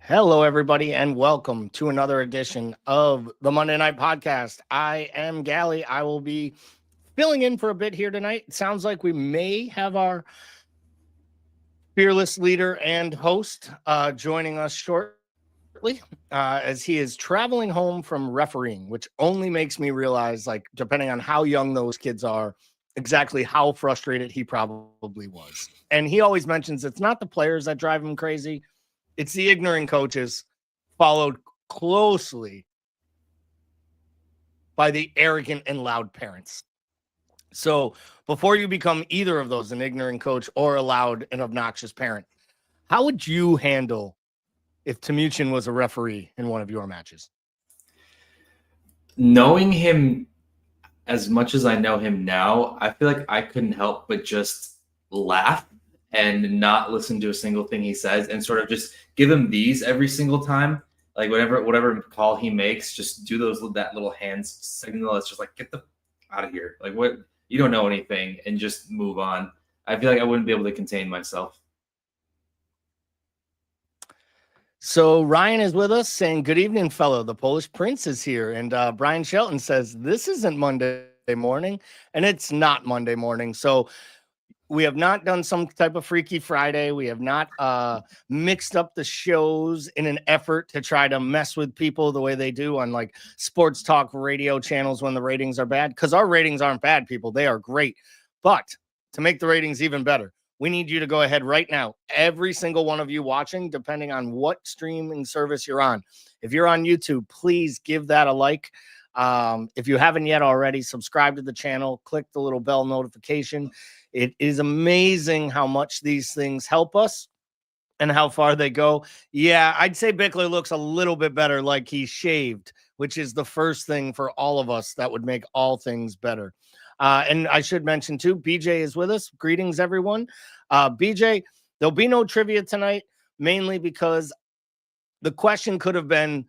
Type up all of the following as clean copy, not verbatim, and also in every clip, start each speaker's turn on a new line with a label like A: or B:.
A: Hello, everybody, and welcome to another edition of the Monday Night Podcast. I am Gally. I will be filling in for a bit here tonight. It sounds like we may have our fearless leader and host joining us shortly as he is traveling home from refereeing, which only makes me realize, like, depending on how young those kids are, exactly how frustrated he probably was. And he always mentions it's not the players that drive him crazy, it's the ignorant coaches, followed closely by the arrogant and loud parents. So before you become either of those, an ignorant coach or a loud and obnoxious parent, how would you handle if Timuchin was a referee in one of your matches?
B: Knowing him as much as I know him now, I feel like I couldn't help but just laugh and not listen to a single thing he says and sort of just give him these every single time. Like whatever call he makes, just do that little hand signal. It's just like, get the out of here. Like, what, you don't know anything, and just move on. I feel like I wouldn't be able to contain myself.
A: So Ryan is with us saying, good evening, fellow. The Polish Prince is here. And Brian Shelton says, this isn't Monday morning. And it's not Monday morning. So we have not done some type of Freaky Friday. We have not mixed up the shows in an effort to try to mess with people the way they do on like sports talk radio channels when the ratings are bad. Because our ratings aren't bad, people. They are great. But to make the ratings even better, we need you to go ahead right now. Every single one of you watching, depending on what streaming service you're on. If you're on YouTube, please give that a like. If you haven't yet already, subscribe to the channel, click the little bell notification. It is amazing how much these things help us and how far they go. Yeah, I'd say Bickler looks a little bit better like he's shaved, which is the first thing for all of us that would make all things better. And I should mention, too, BJ is with us. Greetings, everyone. BJ, there'll be no trivia tonight, mainly because the question could have been,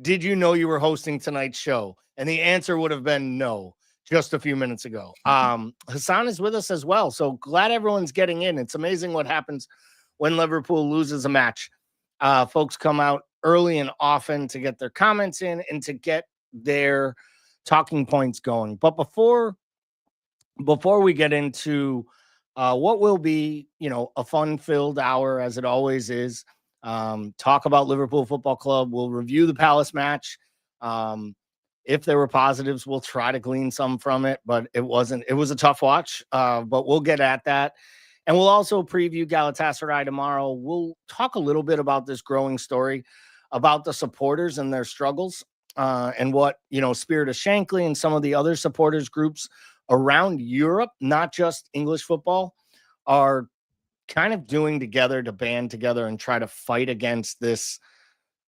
A: did you know you were hosting tonight's show? And the answer would have been no just a few minutes ago. Hassan is with us as well. So glad everyone's getting in. It's amazing what happens when Liverpool loses a match. Folks come out early and often to get their comments in and to get their talking points going. But before we get into what will be, a fun-filled hour, as it always is, talk about Liverpool Football Club. We'll review the Palace match. If there were positives, we'll try to glean some from it, but it was a tough watch, but we'll get at that. And we'll also preview Galatasaray tomorrow. We'll talk a little bit about this growing story about the supporters and their struggles, and what, Spirit of Shankly and some of the other supporters groups around Europe, not just English football, are kind of doing together to band together and try to fight against this.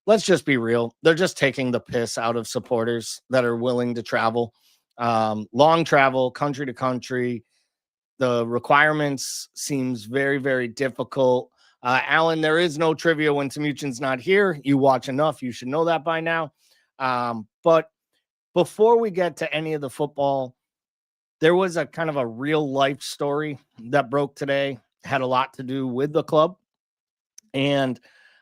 A: Let's just be real. They're just taking the piss out of supporters that are willing to travel, long travel, country to country. The requirements seems very, very difficult. Alan, there is no trivia when Timuchin's not here. You watch enough. You should know that by now. But before we get to any of the football, there was a kind of a real life story that broke today, had a lot to do with the club. And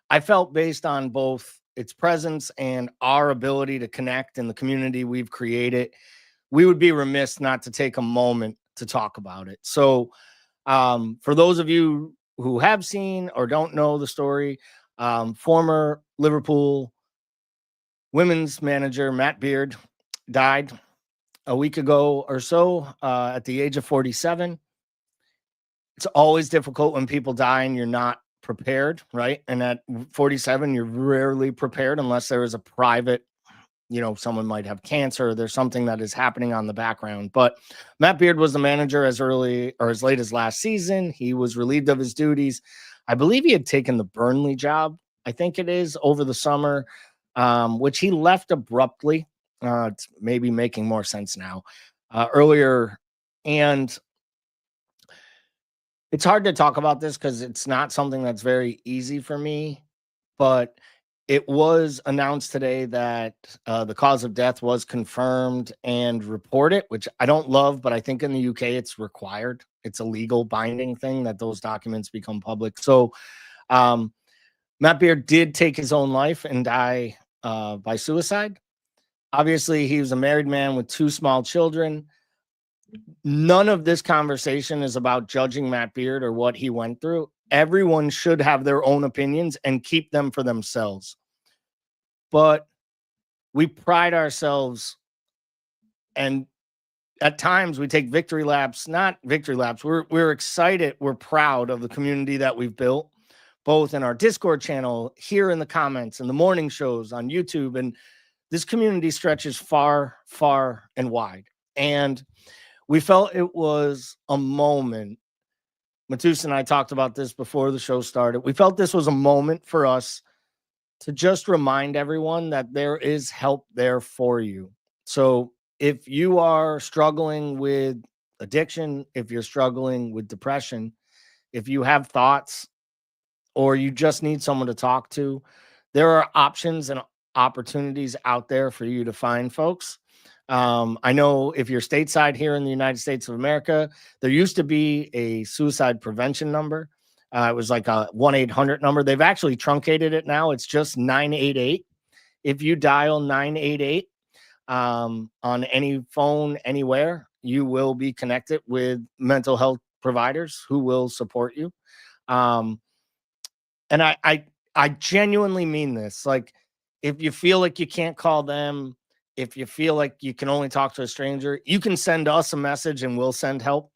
A: I felt, based on both its presence and our ability to connect in the community we've created, we would be remiss not to take a moment to talk about it. So for those of you who have seen or don't know the story, former Liverpool women's manager Matt Beard died a week ago or so, at the age of 47. It's always difficult when people die and you're not prepared, right? And at 47, you're rarely prepared unless there is a private, someone might have cancer, or there's something that is happening on the background. But Matt Beard was the manager as early or as late as last season. He was relieved of his duties. I believe he had taken the Burnley job, I think it is, over the summer, which he left abruptly. It's maybe making more sense now, earlier. And it's hard to talk about this because it's not something that's very easy for me, but it was announced today that the cause of death was confirmed and reported, which I don't love, but I think in the UK it's required. It's a legal binding thing that those documents become public. So Matt Beard did take his own life and die by suicide. Obviously, he was a married man with 2 small children. None of this conversation is about judging Matt Beard or what he went through. Everyone should have their own opinions and keep them for themselves. But we pride ourselves, and at times we take victory laps, not victory laps. We're excited. We're proud of the community that we've built, both in our Discord channel, here in the comments, and the morning shows on YouTube. And this community stretches far, far and wide. And we felt it was a moment. Mateusz and I talked about this before the show started. We felt this was a moment for us to just remind everyone that there is help there for you. So if you are struggling with addiction, if you're struggling with depression, if you have thoughts, or you just need someone to talk to, there are options and opportunities out there for you to find, folks. I know if you're stateside here in the United States of America, there used to be a suicide prevention number. It was like a 1-800 number. They've actually truncated it now. It's just 988. If you dial 988 on any phone anywhere, you will be connected with mental health providers who will support you. And I genuinely mean this. Like, if you feel like you can't call them, if you feel like you can only talk to a stranger, you can send us a message and we'll send help.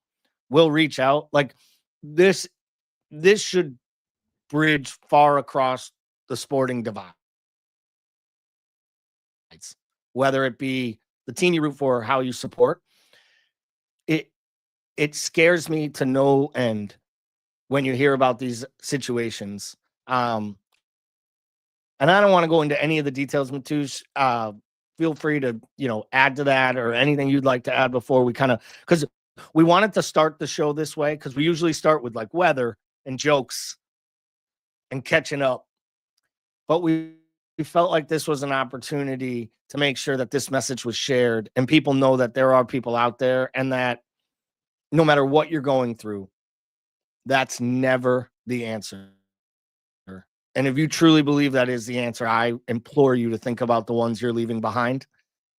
A: We'll reach out. Like, this should bridge far across the sporting divide, whether it be the team you root for or how you support. It scares me to no end when you hear about these situations. And I don't want to go into any of the details, Mateusz. Feel free to, add to that or anything you'd like to add before we because we wanted to start the show this way, because we usually start with like weather and jokes and catching up. But we felt like this was an opportunity to make sure that this message was shared and people know that there are people out there, and that no matter what you're going through, that's never the answer. And if you truly believe that is the answer, I implore you to think about the ones you're leaving behind.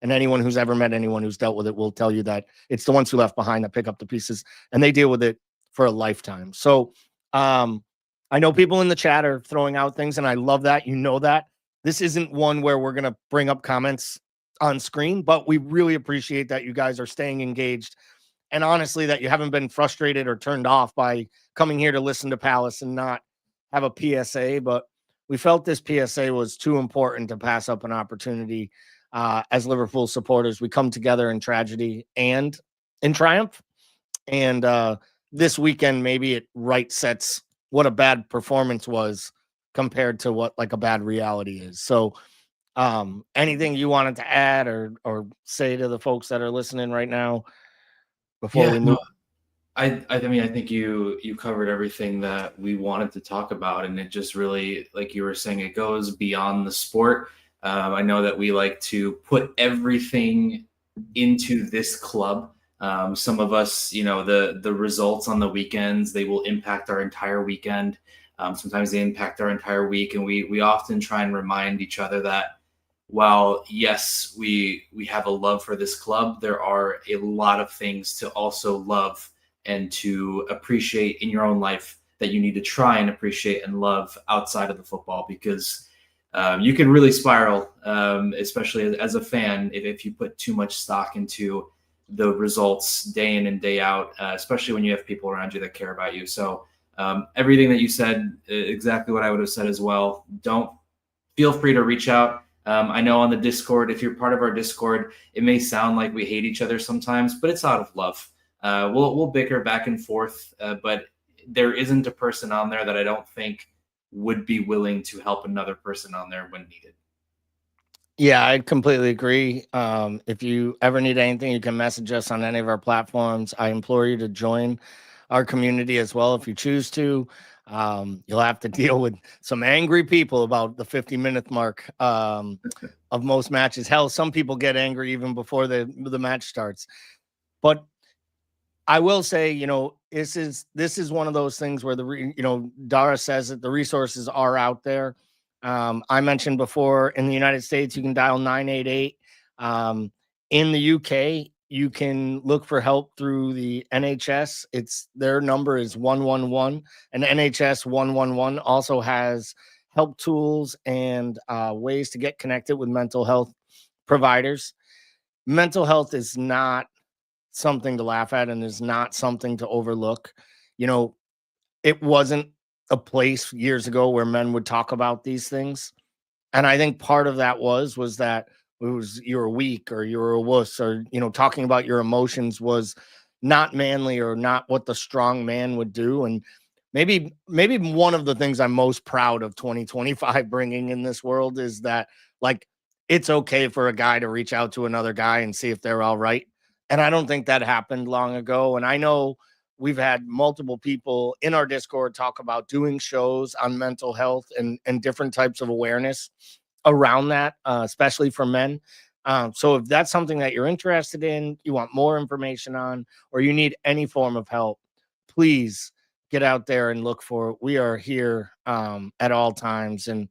A: And anyone who's ever met anyone who's dealt with it will tell you that it's the ones who left behind that pick up the pieces, and they deal with it for a lifetime. So I know people in the chat are throwing out things, and I love that. You know that. This isn't one where we're going to bring up comments on screen, but we really appreciate that you guys are staying engaged. And honestly, that you haven't been frustrated or turned off by coming here to listen to Palace and not have a PSA. But we felt this PSA was too important to pass up an opportunity. As Liverpool supporters, we come together in tragedy and in triumph. And this weekend, maybe it right sets what a bad performance was compared to what like a bad reality is. So anything you wanted to add or say to the folks that are listening right now before we move?
B: I mean, I think you covered everything that we wanted to talk about, and it just really, like you were saying, it goes beyond the sport. I know that we like to put everything into this club. Some of us, the results on the weekends, they will impact our entire weekend. Sometimes they impact our entire week, and we often try and remind each other that while yes, we have a love for this club, there are a lot of things to also love and to appreciate in your own life that you need to try and appreciate and love outside of the football, because you can really spiral, especially as a fan, if you put too much stock into the results day in and day out, especially when you have people around you that care about you. So everything that you said, exactly what I would have said as well. Don't feel free to reach out. I know on the Discord, if you're part of our Discord, it may sound like we hate each other sometimes, but it's out of love. We'll bicker back and forth, but there isn't a person on there that I don't think would be willing to help another person on there when needed.
A: Yeah, I completely agree. If you ever need anything, you can message us on any of our platforms. I implore you to join our community as well if you choose to. You'll have to deal with some angry people about the 50-minute mark of most matches. Hell, some people get angry even before the match starts. But I will say, this is one of those things where Dara says that the resources are out there. I mentioned before, in the United States, you can dial 988. In the UK, you can look for help through the NHS. Their number is 111, and NHS 111 also has help tools and ways to get connected with mental health providers. Mental health is not something to laugh at and is not something to overlook. It wasn't a place years ago where men would talk about these things. And I think part of that was that you're weak or you're a wuss, or, talking about your emotions was not manly or not what the strong man would do. And maybe one of the things I'm most proud of 2025 bringing in this world is that, like, it's okay for a guy to reach out to another guy and see if they're all right. And I don't think that happened long ago. And I know we've had multiple people in our Discord talk about doing shows on mental health and different types of awareness around that, especially for men. So if that's something that you're interested in, you want more information on, or you need any form of help, please get out there and look for it. We are here at all times. And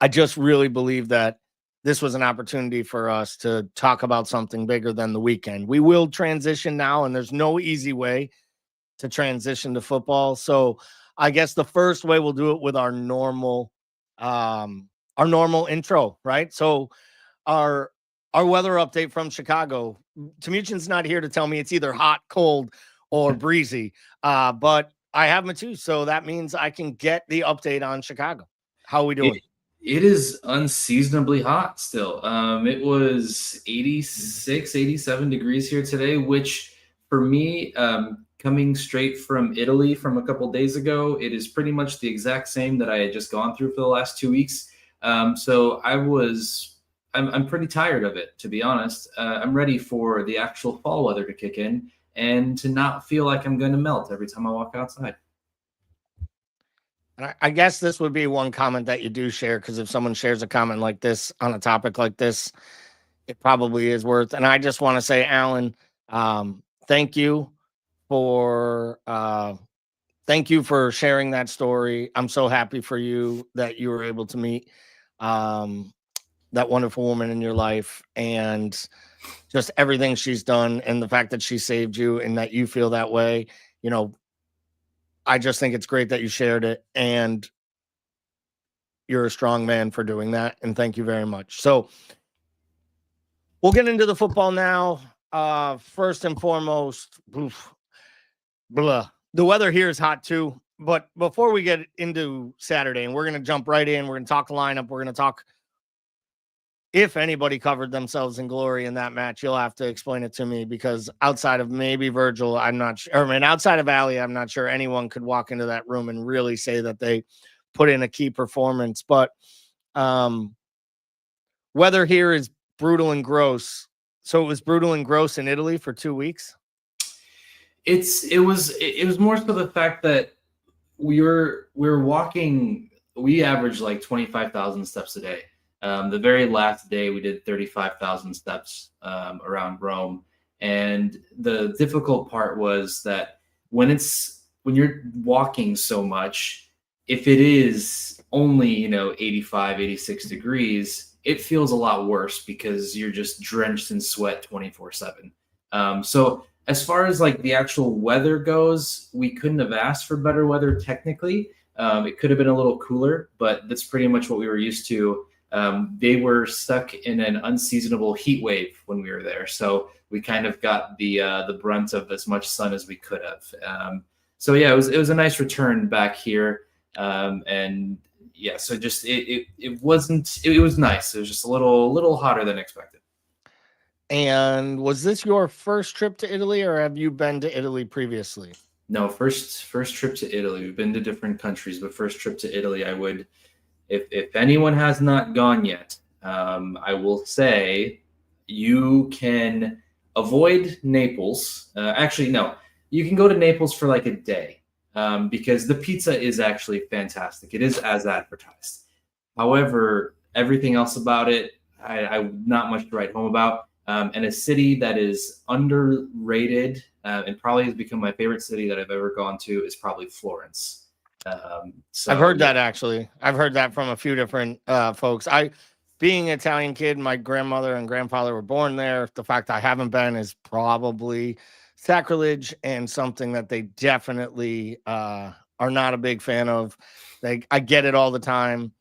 A: I just really believe that this was an opportunity for us to talk about something bigger than the weekend. We will transition now, and there's no easy way to transition to football. So I guess the first way we'll do it with our normal intro, right? So our weather update from Chicago. Temujin's not here to tell me it's either hot, cold, or breezy. But I have Mateusz, so that means I can get the update on Chicago. How are we doing?
B: It is unseasonably hot still. It was 86, 87 degrees here today, which for me, coming straight from Italy from a couple days ago, it is pretty much the exact same that I had just gone through for the last 2 weeks. So I'm pretty tired of it, to be honest. I'm ready for the actual fall weather to kick in and to not feel like I'm going to melt every time I walk outside.
A: And I guess this would be one comment that you do share, because if someone shares a comment like this on a topic like this, it probably is worth. And I just want to say, Alan, thank you for sharing that story. I'm so happy for you that you were able to meet that wonderful woman in your life, and just everything she's done, and the fact that she saved you and that you feel that way. I just think it's great that you shared it, and you're a strong man for doing that. And thank you very much. So we'll get into the football now. First and foremost, the weather here is hot too. But before we get into Saturday, and we're going to jump right in, we're going to talk lineup. We're going to talk if anybody covered themselves in glory in that match. You'll have to explain it to me, because outside of maybe Virgil, I'm not sure. I mean, outside of Ali, I'm not sure anyone could walk into that room and really say that they put in a key performance. But weather here is brutal and gross. So it was brutal and gross in Italy for 2 weeks.
B: It was more so the fact that we were walking. We averaged like 25,000 steps a day. The very last day we did 35,000 steps around Rome. And the difficult part was that when you're walking so much, if it is only, 85, 86 degrees, it feels a lot worse because you're just drenched in sweat 24/7. So as far as like the actual weather goes, we couldn't have asked for better weather technically. It could have been a little cooler, but that's pretty much what we were used to. They were stuck in an unseasonable heat wave when we were there, so we kind of got the brunt of as much sun as we could have. So yeah, it was a nice return back here, and yeah, so just it was nice. It was just a little hotter than expected.
A: And was this your first trip to Italy, or have you been to Italy previously?
B: No, first trip to Italy. We've been to different countries, but first trip to Italy, I would. If anyone has not gone yet, I will say you can avoid Naples. Actually, no, you can go to Naples for like a day because the pizza is actually fantastic. It is as advertised. However, everything else about it, I not much to write home about. and a city that is underrated and probably has become my favorite city that I've ever gone to is probably Florence.
A: I've heard that actually. I've heard that from a few different folks. Being an Italian kid, my grandmother and grandfather were born there. The fact I haven't been is probably sacrilege and something that they definitely are not a big fan of. I get it all the time.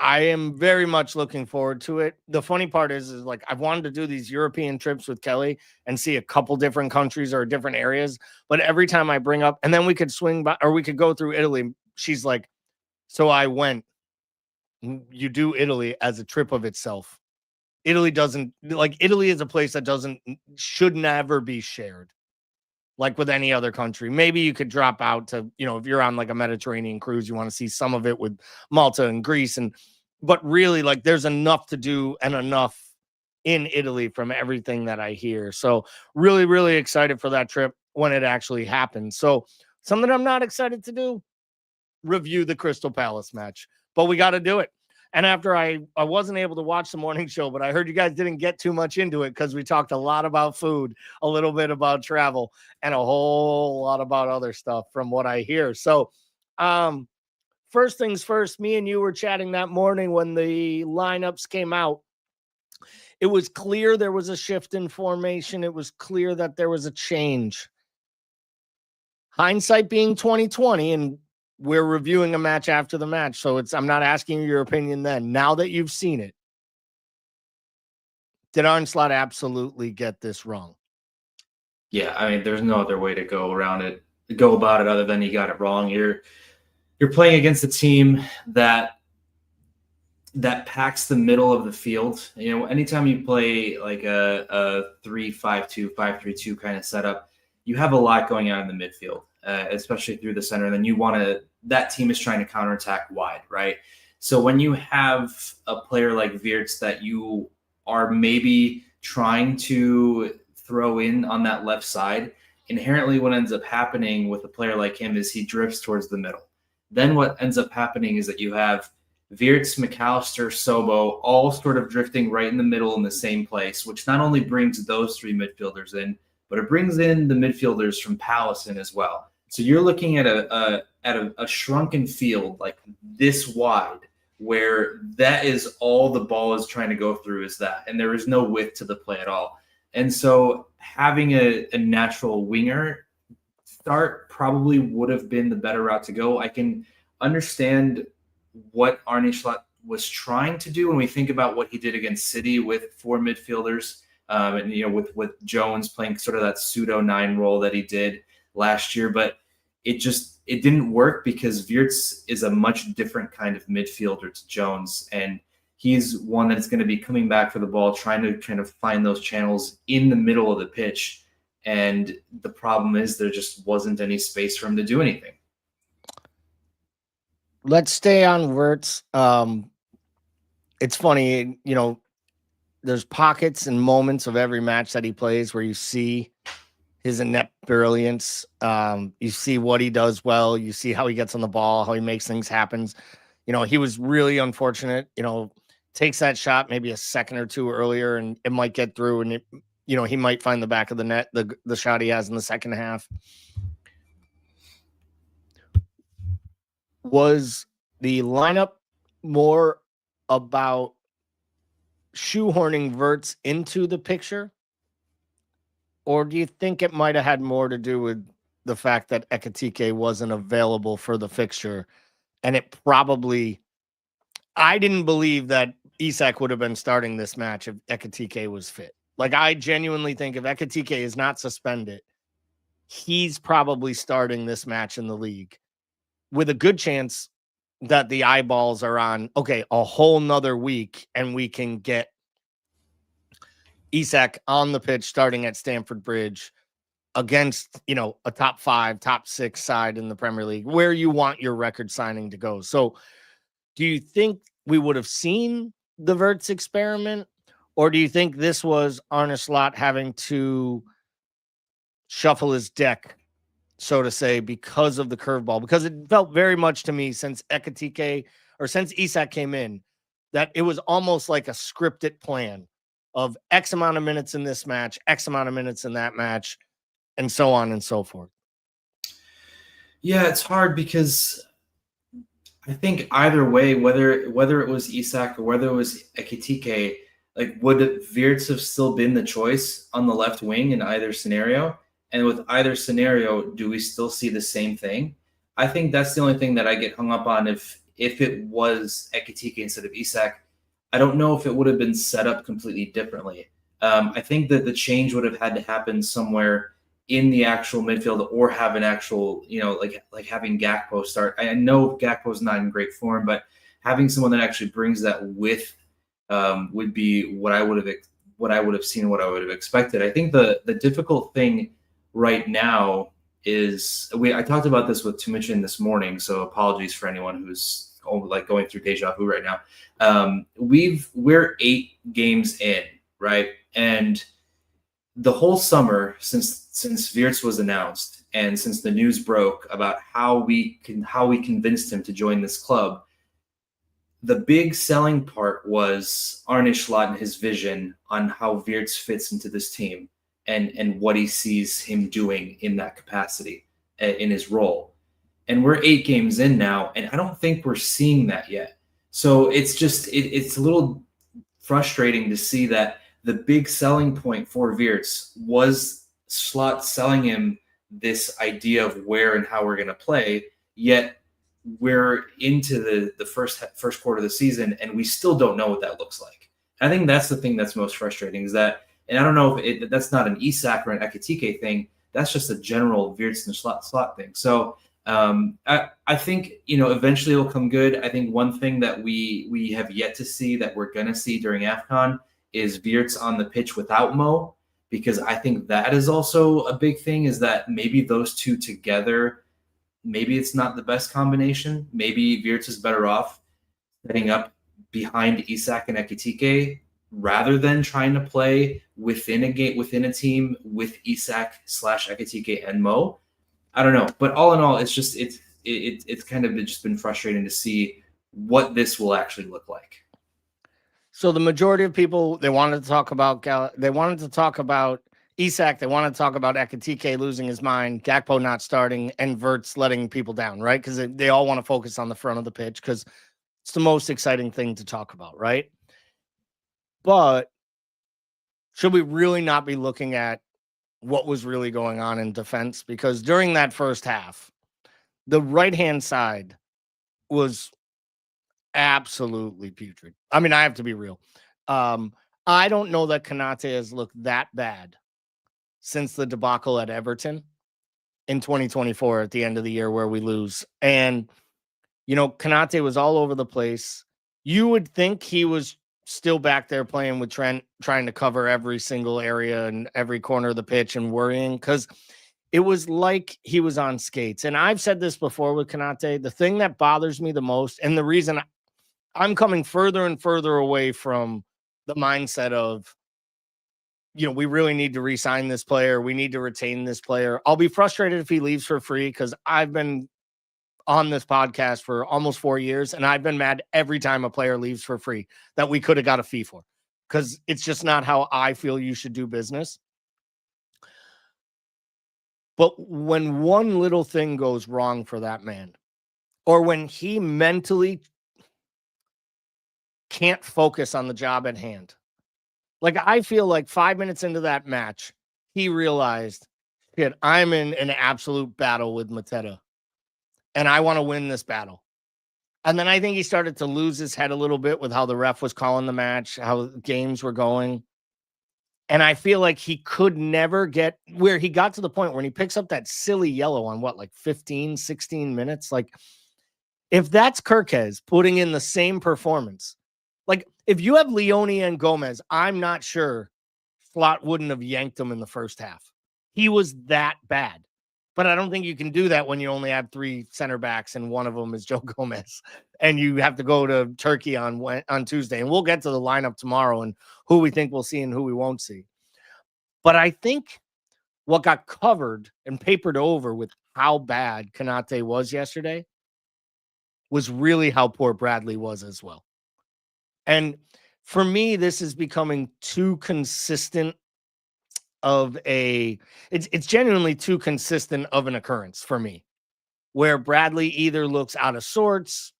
A: I am very much looking forward to it. The funny part is like I've wanted to do these European trips with Kelly and see a couple different countries or different areas. But every time I bring up, and then we could swing by or we could go through Italy. She's like, so I went. You do Italy as a trip of itself. Italy is a place that should never be shared like with any other country. Maybe you could drop out to, if you're on like a Mediterranean cruise, you want to see some of it with Malta and Greece. But really, like, there's enough to do and enough in Italy from everything that I hear. So really, really excited for that trip when it actually happens. So something I'm not excited to do, review the Crystal Palace match, but we got to do it. And after I wasn't able to watch the morning show, but I heard you guys didn't get too much into it because we talked a lot about food, a little bit about travel, and a whole lot about other stuff from what I hear. So first things first, me and you were chatting that morning when the lineups came out. It was clear there was a shift in formation. It was clear that there was a change. Hindsight being 2020, and we're reviewing a match after the match, so I'm not asking your opinion then. Now that you've seen it, did Arne Slot absolutely get this wrong?
B: Yeah, I mean, there's no other way to go about it other than he got it wrong. You're playing against a team that packs the middle of the field. Anytime you play like a 3-5-2, 5-3-2 kind of setup, you have a lot going on in the midfield, especially through the center. And then that team is trying to counterattack wide, right? So when you have a player like Wirtz that you are maybe trying to throw in on that left side, inherently what ends up happening with a player like him is he drifts towards the middle. Then what ends up happening is that you have Wirtz, McAllister, Sobo all sort of drifting right in the middle in the same place, which not only brings those three midfielders in, but it brings in the midfielders from Palace in as well. So you're looking at a shrunken field like this wide, where that is all the ball is trying to go through is that, and there is no width to the play at all. And so having a natural winger start probably would have been the better route to go. I can understand what Arne Slot was trying to do when we think about what he did against City with four midfielders. And with Jones playing sort of that pseudo 9 role that he did last year, but it didn't work because Wirtz is a much different kind of midfielder to Jones, and he's one that's going to be coming back for the ball, trying to kind of find those channels in the middle of the pitch. And the problem is there just wasn't any space for him to do anything.
A: Let's stay on Wirtz. It's funny, there's pockets and moments of every match that he plays where you see his inept brilliance. You see what he does well. You see how he gets on the ball, how he makes things happen. He was really unfortunate, takes that shot maybe a second or two earlier and it might get through and he might find the back of the net, the shot he has in the second half. Was the lineup more about shoehorning Wirtz into the picture? Or do you think it might have had more to do with the fact that Ekitike wasn't available for the fixture? And I didn't believe that Isak would have been starting this match if Ekitike was fit. Like, I genuinely think if Ekitike is not suspended, he's probably starting this match in the league with a good chance that the eyeballs are on, okay, a whole nother week and we can get Isak on the pitch starting at Stamford Bridge against, a top 5, top 6 side in the Premier League where you want your record signing to go. So do you think we would have seen the Wirtz experiment, or do you think this was Arne Slot having to shuffle his deck, so to say, because of the curveball? Because it felt very much to me since Isak came in that it was almost like a scripted plan of X amount of minutes in this match, X amount of minutes in that match, and so on and so forth?
B: Yeah, it's hard because I think either way, whether it was Isak or whether it was Ekitike, like would Wirtz have still been the choice on the left wing in either scenario? And with either scenario, do we still see the same thing? I think that's the only thing that I get hung up on. If it was Ekitike instead of Isak, I don't know if it would have been set up completely differently. I think that the change would have had to happen somewhere in the actual midfield or have an actual, like having Gakpo start. I know Gakpo's not in great form, but having someone that actually brings that with would be what I would have seen, what I would have expected. I think the difficult thing right now is I talked about this with Tumichin this morning, so apologies for anyone who's going through deja vu right now. We're 8 games in, right? And the whole summer since Wirtz was announced and since the news broke about how we convinced him to join this club, the big selling part was Arne Slot and his vision on how Wirtz fits into this team and what he sees him doing in that capacity in his role. And we're 8 games in now, and I don't think we're seeing that yet. So it's a little frustrating to see that the big selling point for Wirtz was Slot selling him this idea of where and how we're going to play, yet we're into the first quarter of the season and we still don't know what that looks like. I think that's the thing that's most frustrating is that, and I don't know if that's not an Isak or an Ekitike thing, that's just a general Wirtz and slot thing. So I think, eventually it'll come good. I think one thing that we have yet to see that we're going to see during AFCON is Wirtz on the pitch without Mo, because I think that is also a big thing, is that maybe those two together, maybe it's not the best combination. Maybe Wirtz is better off setting up behind Isak and Ekitike rather than trying to play within a team with Isak / Ekitike and Mo. I don't know, but all in all, it's kind of just been frustrating to see what this will actually look like.
A: So the majority of people, they wanted to talk about Isak, they wanted to talk about Ekitike losing his mind, Gakpo not starting, and Wirtz letting people down, right? Because they all want to focus on the front of the pitch because it's the most exciting thing to talk about, right? But should we really not be looking at what was really going on in defense? Because during that first half, the right-hand side was absolutely putrid. I mean, I have to be real. I don't know that Konate has looked that bad since the debacle at Everton in 2024 at the end of the year where we lose. And, Konate was all over the place. You would think he was still back there playing with Trent, trying to cover every single area and every corner of the pitch and worrying, because it was like he was on skates. And I've said this before with Konate, the thing that bothers me the most, and the reason I'm coming further and further away from the mindset of, we really need to re-sign this player. We need to retain this player. I'll be frustrated if he leaves for free, because I've been on this podcast for almost 4 years, and I've been mad every time a player leaves for free that we could have got a fee for, because it's just not how I feel you should do business. But when one little thing goes wrong for that man, or when he mentally can't focus on the job at hand, like I feel like 5 minutes into that match, he realized, shit, I'm in an absolute battle with Mateta, and I want to win this battle. And then I think he started to lose his head a little bit with how the ref was calling the match, how games were going. And I feel like he could never get where he got to the point when he picks up that silly yellow on 15, 16 minutes. Like, if that's Kirkez putting in the same performance, like if you have Leone and Gomez, I'm not sure Slot wouldn't have yanked him in the first half. He was that bad. But I don't think you can do that when you only have 3 center backs and one of them is Joe Gomez, and you have to go to Turkey on Tuesday. And we'll get to the lineup tomorrow and who we think we'll see and who we won't see. But I think what got covered and papered over with how bad Konate was yesterday was really how poor Bradley was as well. And for me, this is becoming too consistent of it's genuinely too consistent of an occurrence for me, where Bradley either looks out of sorts,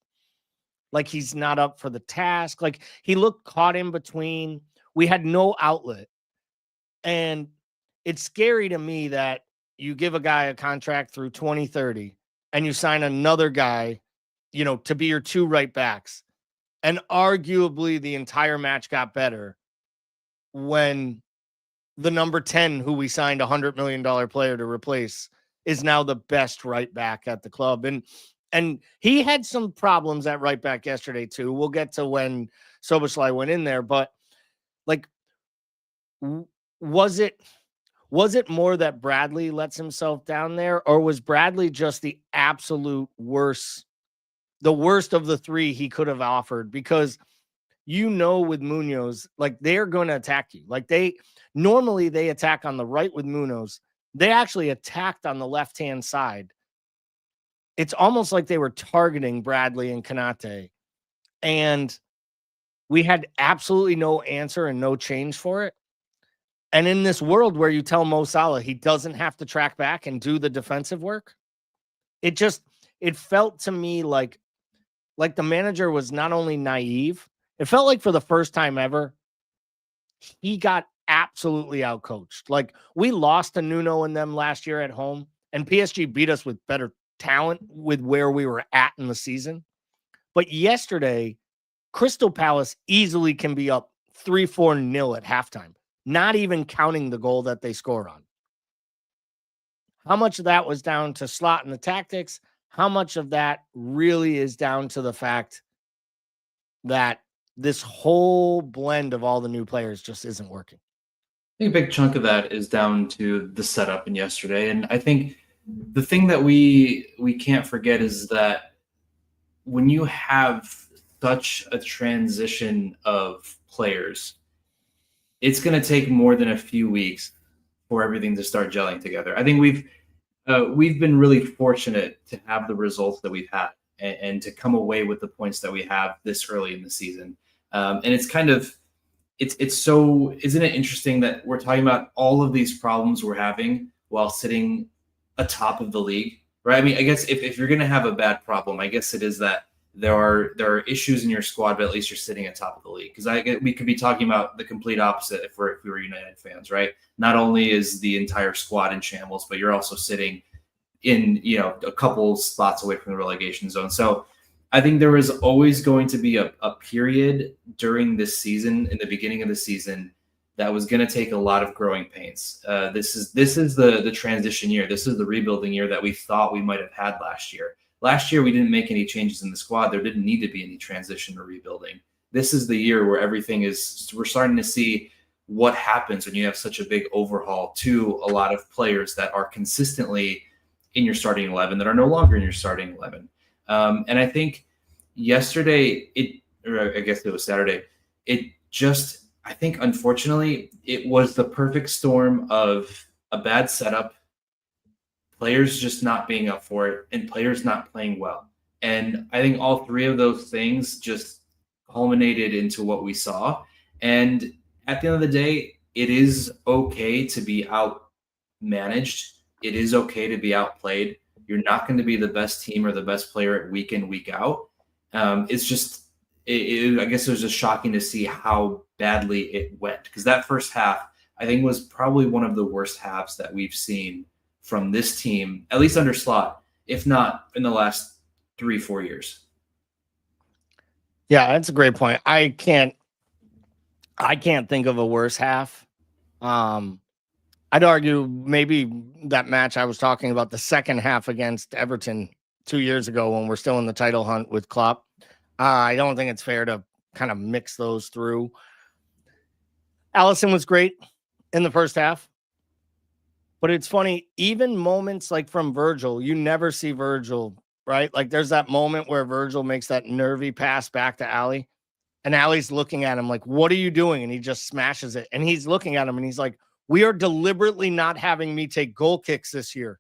A: like he's not up for the task, like he looked caught in between. We had no outlet. And it's scary to me that you give a guy a contract through 2030 and you sign another guy, to be your two right backs. And arguably the entire match got better when the number 10, who we signed $100 million player to replace, is now the best right back at the club. And he had some problems at right back yesterday too. We'll get to when Soboslai went in there, but like, was it more that Bradley lets himself down there, or was Bradley just the absolute worst, the worst of the three he could have offered? Because with Munoz, like they're going to attack you. Like normally they attack on the right with Munoz. They actually attacked on the left-hand side. It's almost like they were targeting Bradley and Konate. And we had absolutely no answer and no change for it. And in this world where you tell Mo Salah he doesn't have to track back and do the defensive work, it felt to me like the manager was not only naive, it felt like for the first time ever, he got absolutely outcoached. Like we lost to Nuno and them last year at home, and PSG beat us with better talent with where we were at in the season. But yesterday, Crystal Palace easily can be up 3-4-0 at halftime, not even counting the goal that they scored on. How much of that was down to Slot and the tactics? How much of that really is down to the fact that this whole blend of all the new players just isn't working?
B: I think a big chunk of that is down to the setup in yesterday. And I think the thing that we can't forget is that when you have such a transition of players, it's going to take more than a few weeks for everything to start gelling together. I think we've been really fortunate to have the results that we've had and to come away with the points that we have this early in the season. And it's kind of, it's so, isn't it interesting that we're talking about all of these problems we're having while sitting atop of the league, right? I mean, I guess if you're going to have a bad problem, I guess it is that there are issues in your squad, but at least you're sitting atop of the league. Because we could be talking about the complete opposite if we were United fans, right? Not only is the entire squad in shambles, but you're also sitting in a couple spots away from the relegation zone. So I think there was always going to be a period during this season, in the beginning of the season, that was going to take a lot of growing pains. This is the transition year. This is the rebuilding year that we thought we might have had last year. Last year, we didn't make any changes in the squad. There didn't need to be any transition or rebuilding. This is the year where we're starting to see what happens when you have such a big overhaul to a lot of players that are consistently in your starting 11 that are no longer in your starting 11. And I think yesterday, or I guess it was Saturday, I think unfortunately, it was the perfect storm of a bad setup, players just not being up for it, and players not playing well. And I think all three of those things just culminated into what we saw. And at the end of the day, it is okay to be out-managed. It is okay to be outplayed. You're not going to be the best team or the best player week in, week out. It's just, I guess it was just shocking to see how badly it went. Because that first half, I think, was probably one of the worst halves that we've seen from this team, at least under Slot, if not in the last 3-4 years.
A: Yeah, that's a great point. I can't think of a worse half. I'd argue maybe that match I was talking about, the second half against Everton 2 years ago when we're still in the title hunt with Klopp. I don't think it's fair to kind of mix those through. Alisson was great in the first half. But it's funny, even moments like from Virgil, you never see Virgil, right? Like there's that moment where Virgil makes that nervy pass back to Ali, and Ali's looking at him like, what are you doing? And he just smashes it. And he's looking at him and he's like, we are deliberately not having me take goal kicks this year.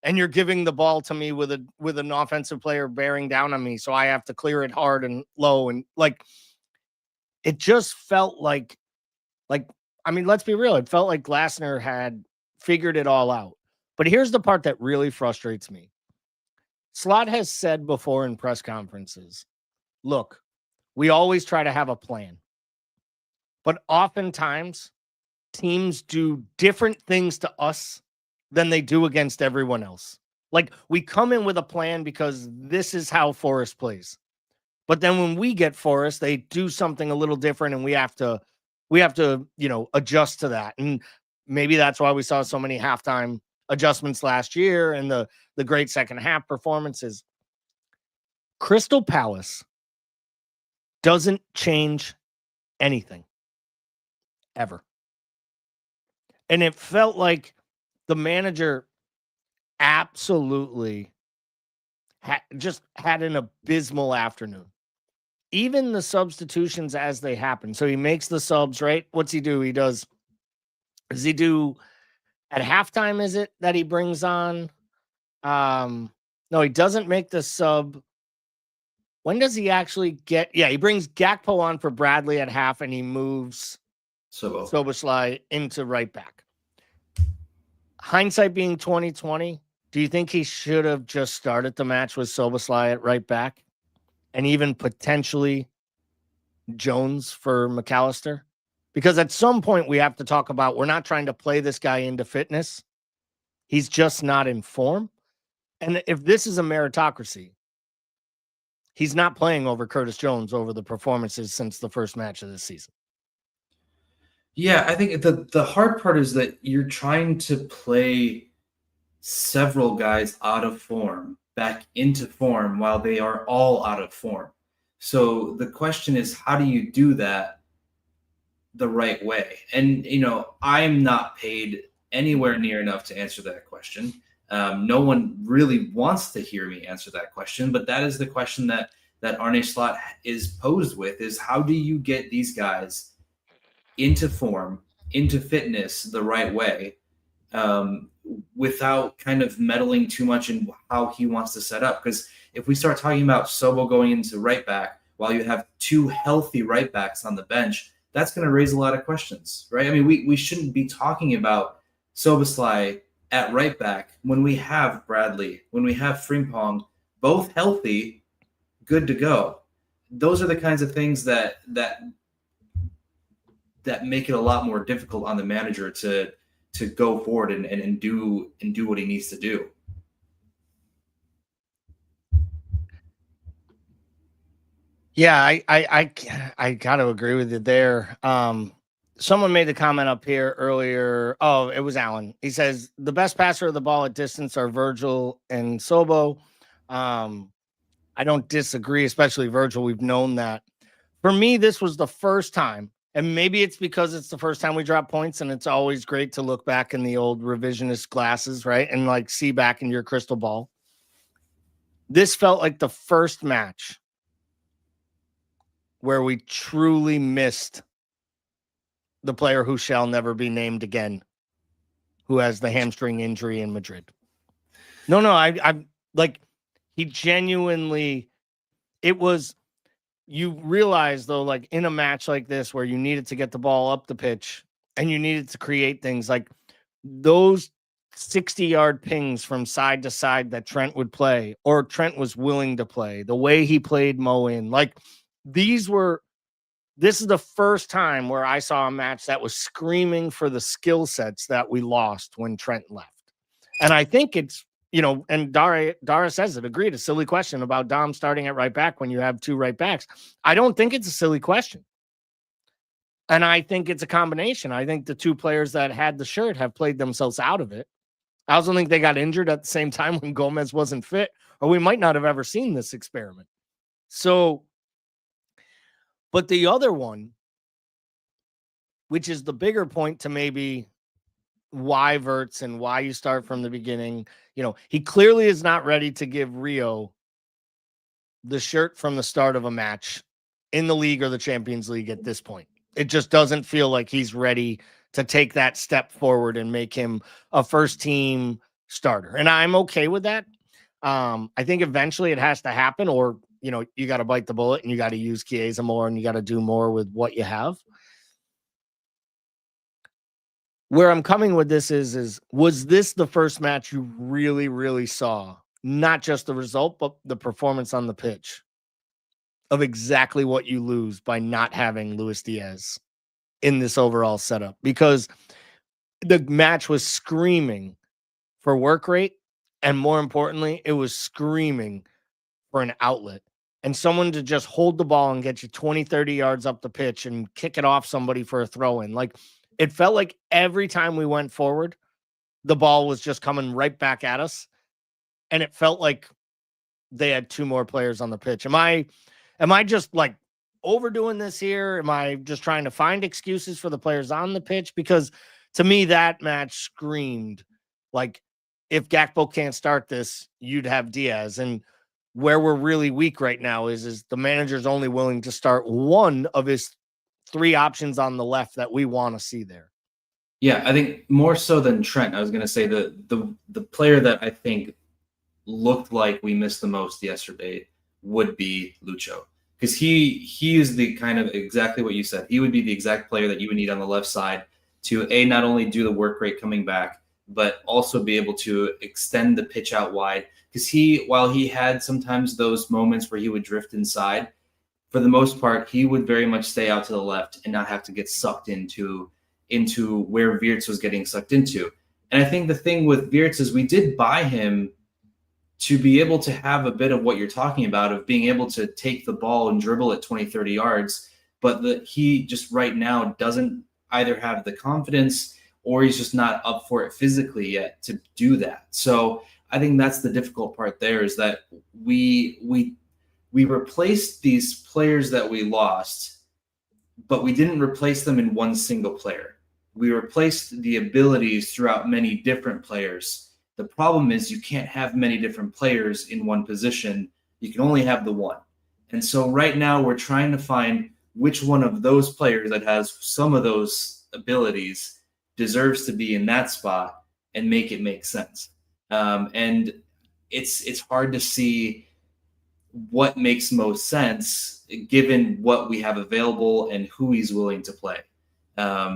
A: And you're giving the ball to me with an offensive player bearing down on me. So I have to clear it hard and low. And like, it just felt like, I mean, let's be real. It felt like Glasner had figured it all out. But here's the part that really frustrates me. Slot has said before in press conferences, look, we always try to have a plan. But oftentimes, teams do different things to us than they do against everyone else. Like, we come in with a plan because this is how Forest plays. But then when we get Forest, they do something a little different, and we have to, adjust to that. And maybe that's why we saw so many halftime adjustments last year and the great second half performances. Crystal Palace doesn't change anything ever. And it felt like the manager absolutely just had an abysmal afternoon. Even the substitutions as they happen. So he makes the subs, right? What's he do? Does he do at halftime? Is it that he brings on? No, he doesn't make the sub. When does he actually get? Yeah, he brings Gakpo on for Bradley at half, and he moves Szoboszlai into right back. Hindsight being 2020, do you think he should have just started the match with Szoboszlai at right back, and even potentially Jones for McAllister? Because at some point we have to talk about, we're not trying to play this guy into fitness. He's just not in form. And if this is a meritocracy, he's not playing over Curtis Jones over the performances since the first match of this season.
B: Yeah, I think the hard part is that you're trying to play several guys out of form back into form while they are all out of form. So the question is, how do you do that the right way? And, I'm not paid anywhere near enough to answer that question. No one really wants to hear me answer that question, but that is the question that Arne Slot is posed with, is how do you get these guys into form, into fitness the right way, without kind of meddling too much in how he wants to set up? Because if we start talking about Sobo going into right back while you have two healthy right backs on the bench, that's going to raise a lot of questions, right? I mean, we shouldn't be talking about Szoboszlai at right back when we have Bradley, when we have Frimpong, both healthy, good to go. Those are the kinds of things that make it a lot more difficult on the manager to go forward and do what he needs to do.
A: Yeah, I got to agree with you there. Someone made the comment up here earlier. Oh, it was Alan. He says the best passer of the ball at distance are Virgil and Sobo. I don't disagree, especially Virgil. We've known that. For me, this was the first time, and maybe it's because it's the first time we drop points, and it's always great to look back in the old revisionist glasses, right? And like see back in your crystal ball. This felt like the first match where we truly missed the player who shall never be named again, who has the hamstring injury in Madrid. No, I'm like, he genuinely, it was, you realize though, like in a match like this where you needed to get the ball up the pitch and you needed to create things like those 60-yard pings from side to side that Trent would play, or Trent was willing to play, the way he played Mo in, like this is the first time where I saw a match that was screaming for the skill sets that we lost when Trent left. And I think it's, and Dara says it, agreed, a silly question about Dom starting at right back when you have two right backs. I don't think it's a silly question. And I think it's a combination. I think the two players that had the shirt have played themselves out of it. I also think they got injured at the same time when Gomez wasn't fit, or we might not have ever seen this experiment. So, but the other one, which is the bigger point to maybe why Verts and why you start from the beginning, he clearly is not ready to give Rio the shirt from the start of a match in the league or the Champions League at this point. It just doesn't feel like he's ready to take that step forward and make him a first team starter. And I'm okay with that. I think eventually it has to happen, or you got to bite the bullet and you got to use Chiesa more and you got to do more with what you have. Where I'm coming with this is was this the first match you really, really saw? Not just the result, but the performance on the pitch of exactly what you lose by not having Luis Diaz in this overall setup, because the match was screaming for work rate. And more importantly, it was screaming for an outlet and someone to just hold the ball and get you 20, 30 yards up the pitch and kick it off somebody for a throw in. Like, it felt like every time we went forward, the ball was just coming right back at us. And it felt like they had two more players on the pitch. Am I just like overdoing this here? Am I just trying to find excuses for the players on the pitch? Because to me, that match screamed like, if Gakpo can't start this, you'd have Diaz. And where we're really weak right now is the manager's only willing to start one of his three options on the left that we want to see there.
B: Yeah, I think more so than Trent, I was going to say the player that I think looked like we missed the most yesterday would be Lucho, because he is the kind of exactly what you said. He would be the exact player that you would need on the left side to not only do the work rate coming back, but also be able to extend the pitch out wide. Because while he had sometimes those moments where he would drift inside, for the most part, he would very much stay out to the left and not have to get sucked into where Wirtz was getting sucked into. And I think the thing with Wirtz is we did buy him to be able to have a bit of what you're talking about, of being able to take the ball and dribble at 20, 30 yards. But he just right now doesn't either have the confidence or he's just not up for it physically yet to do that. So I think that's the difficult part there, is that we replaced these players that we lost, but we didn't replace them in one single player. We replaced the abilities throughout many different players. The problem is you can't have many different players in one position. You can only have the one. And so right now we're trying to find which one of those players that has some of those abilities deserves to be in that spot and make it make sense. And it's hard to see what makes most sense given what we have available and who he's willing to play.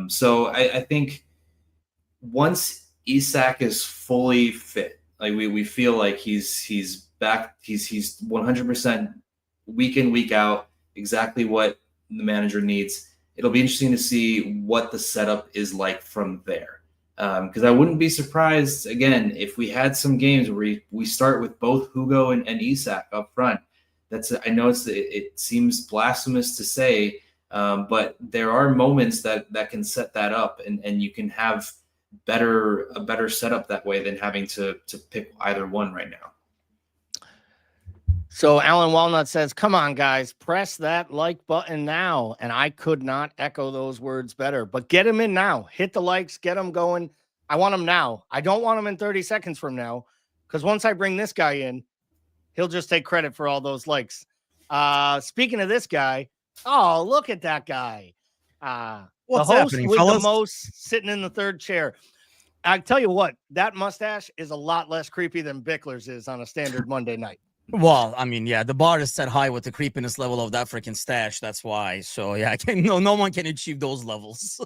B: So I think once Isak is fully fit, like we feel like he's back, he's 100% week in, week out, exactly what the manager needs. It'll be interesting to see what the setup is like from there. Because I wouldn't be surprised, again, if we had some games where we start with both Hugo and Isak up front. I know it seems blasphemous to say, but there are moments that can set that up, and you can have a better setup that way than having to pick either one right now.
A: So Alan Walnut says, come on, guys, press that like button now. And I could not echo those words better, but get him in now. Hit the likes, get them going. I want them now. I don't want them in 30 seconds from now, because once I bring this guy in, he'll just take credit for all those likes. Speaking of this guy, oh, look at that guy.
C: What's
A: the host
C: happening,
A: with
C: fellas?
A: the most sitting in the third chair. I tell you what, that mustache is a lot less creepy than Bickler's is on a standard Monday night.
C: Well, I mean, yeah, the bar is set high with the creepiness level of that freaking stash. That's why. So yeah, no one can achieve those levels.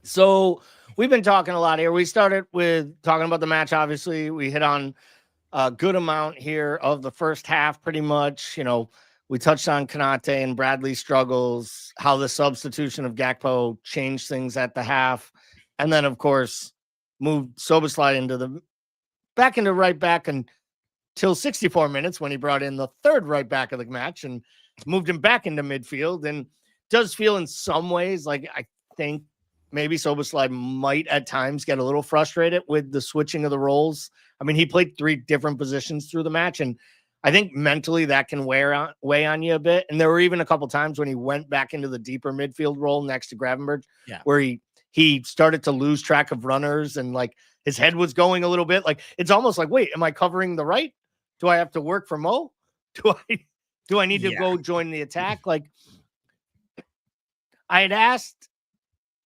A: So we've been talking a lot here. We started with talking about the match. Obviously, we hit on a good amount here of the first half, pretty much. We touched on Konate and Bradley's struggles, how the substitution of Gakpo changed things at the half, and then, of course, moved Szoboszlai back into right back until 64 minutes when he brought in the third right back of the match and moved him back into midfield. And does feel in some ways like I think maybe Szoboszlai might at times get a little frustrated with the switching of the roles. I mean, he played three different positions through the match, and I think mentally that can weigh on you a bit. And there were even a couple times when he went back into the deeper midfield role next to Gravenberch, where he started to lose track of runners and like his head was going a little bit. Like it's almost like, wait, am I covering the right? Do I have to work for Mo? Do I need to go join the attack? Like I had asked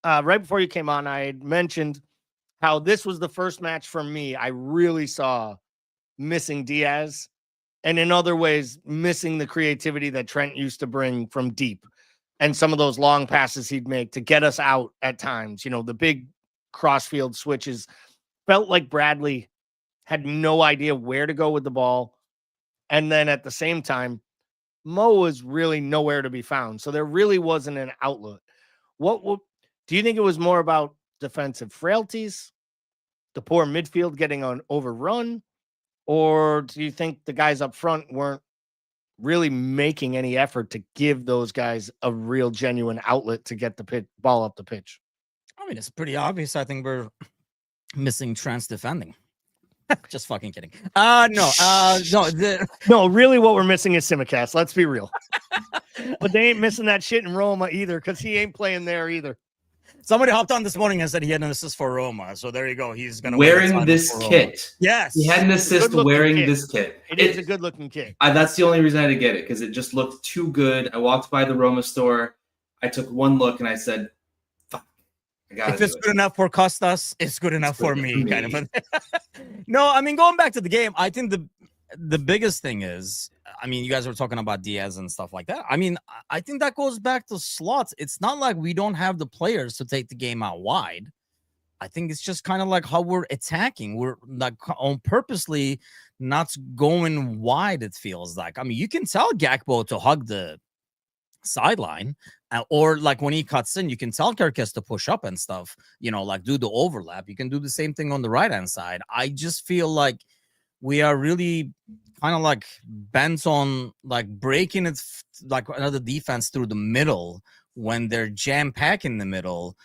A: right before you came on, I had mentioned how this was the first match for me I really saw missing Diaz and in other ways missing the creativity that Trent used to bring from deep, and some of those long passes he'd make to get us out at times. The big crossfield switches felt like Bradley had no idea where to go with the ball. And then at the same time, Mo was really nowhere to be found. So there really wasn't an outlet. What do you think it was more about defensive frailties, the poor midfield getting on overrun, or do you think the guys up front weren't really making any effort to give those guys a real genuine outlet to get the ball up the pitch?
C: I mean, it's pretty obvious. I think we're missing Trent's defending. Just fucking kidding.
A: No, really what we're missing is Simicast. Let's be real. But they ain't missing that shit in Roma either, because he ain't playing there either.
C: Somebody hopped on this morning and said he had an assist for Roma. So there you go. He's going to
B: wearing this kit.
C: Yes.
B: He had an assist wearing this kit.
A: It is a good looking kit.
B: That's the only reason I had to get it, because it just looked too good. I walked by the Roma store. I took one look and I said, fuck, I got it.
C: If it's good enough for Costas, it's good enough for me. Kind of. No, I mean, going back to the game, I think the biggest thing is, I mean, you guys were talking about Diaz and stuff like that. I mean, I think that goes back to slots. It's not like we don't have the players to take the game out wide. I think it's just kind of like how we're attacking. We're like on purposely not going wide, it feels like. I mean, you can tell Gakpo to hug the sideline, or like when he cuts in, you can tell Kerkez to push up and stuff, like do the overlap. You can do the same thing on the right-hand side. I just feel like we are really kind of like bent on like breaking it, like another defense through the middle when they're jam-packed in the middle.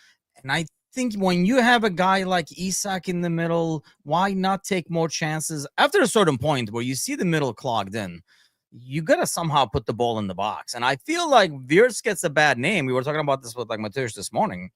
C: And I think when you have a guy like Isak in the middle, why not take more chances? After a certain point where you see the middle clogged in, you got to somehow put the ball in the box. And I feel like Wirtz gets a bad name. We were talking about this with like Mateusz this morning.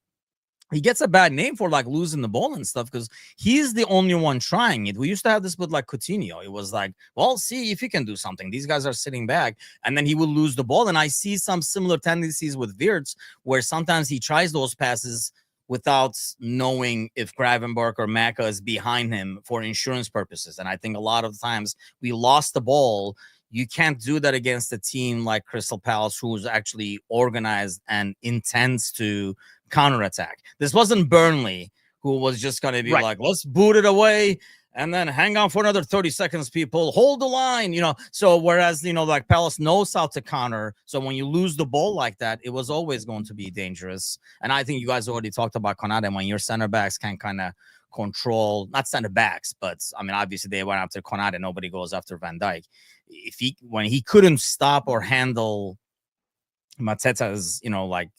C: He gets a bad name for like losing the ball and stuff because he's the only one trying it. We used to have this with like Coutinho. It was like, well, see if you can do something. These guys are sitting back, and then he will lose the ball. And I see some similar tendencies with Wirtz, where sometimes he tries those passes without knowing if Gravenberch or Maka is behind him for insurance purposes. And I think a lot of times we lost the ball. You can't do that against a team like Crystal Palace, who's actually organized and intends to counterattack. This wasn't Burnley, who was just going to be like, let's boot it away and then hang on for another 30 seconds, people. Hold the line, So whereas, like Palace knows how to counter. So when you lose the ball like that, it was always going to be dangerous. And I think you guys already talked about Konate. When your center backs can kind of control, not center backs, but I mean, obviously they went after Konate. Nobody goes after Van Dijk. When he couldn't stop or handle Mateta's, like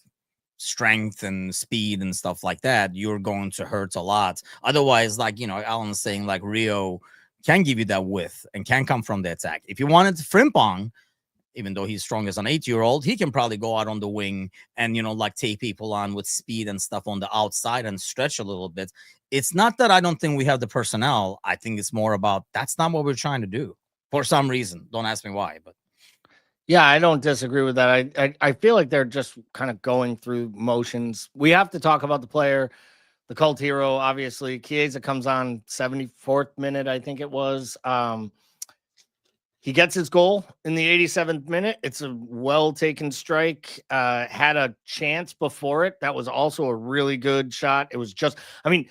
C: strength and speed and stuff like that, you're going to hurt a lot. Otherwise, like, Alan's saying, like Rio can give you that width and can come from the attack. If you wanted Frimpong, even though he's strong as an 8-year-old, he can probably go out on the wing and, like take people on with speed and stuff on the outside and stretch a little bit. It's not that I don't think we have the personnel. I think it's more about that's not what we're trying to do for some reason. Don't ask me why, but.
A: Yeah, I don't disagree with that. I feel like they're just kind of going through motions. We have to talk about the player, the cult hero, obviously. Chiesa comes on 74th minute, I think it was. He gets his goal in the 87th minute. It's a well-taken strike. Had a chance before it. That was also a really good shot. It was just, I mean,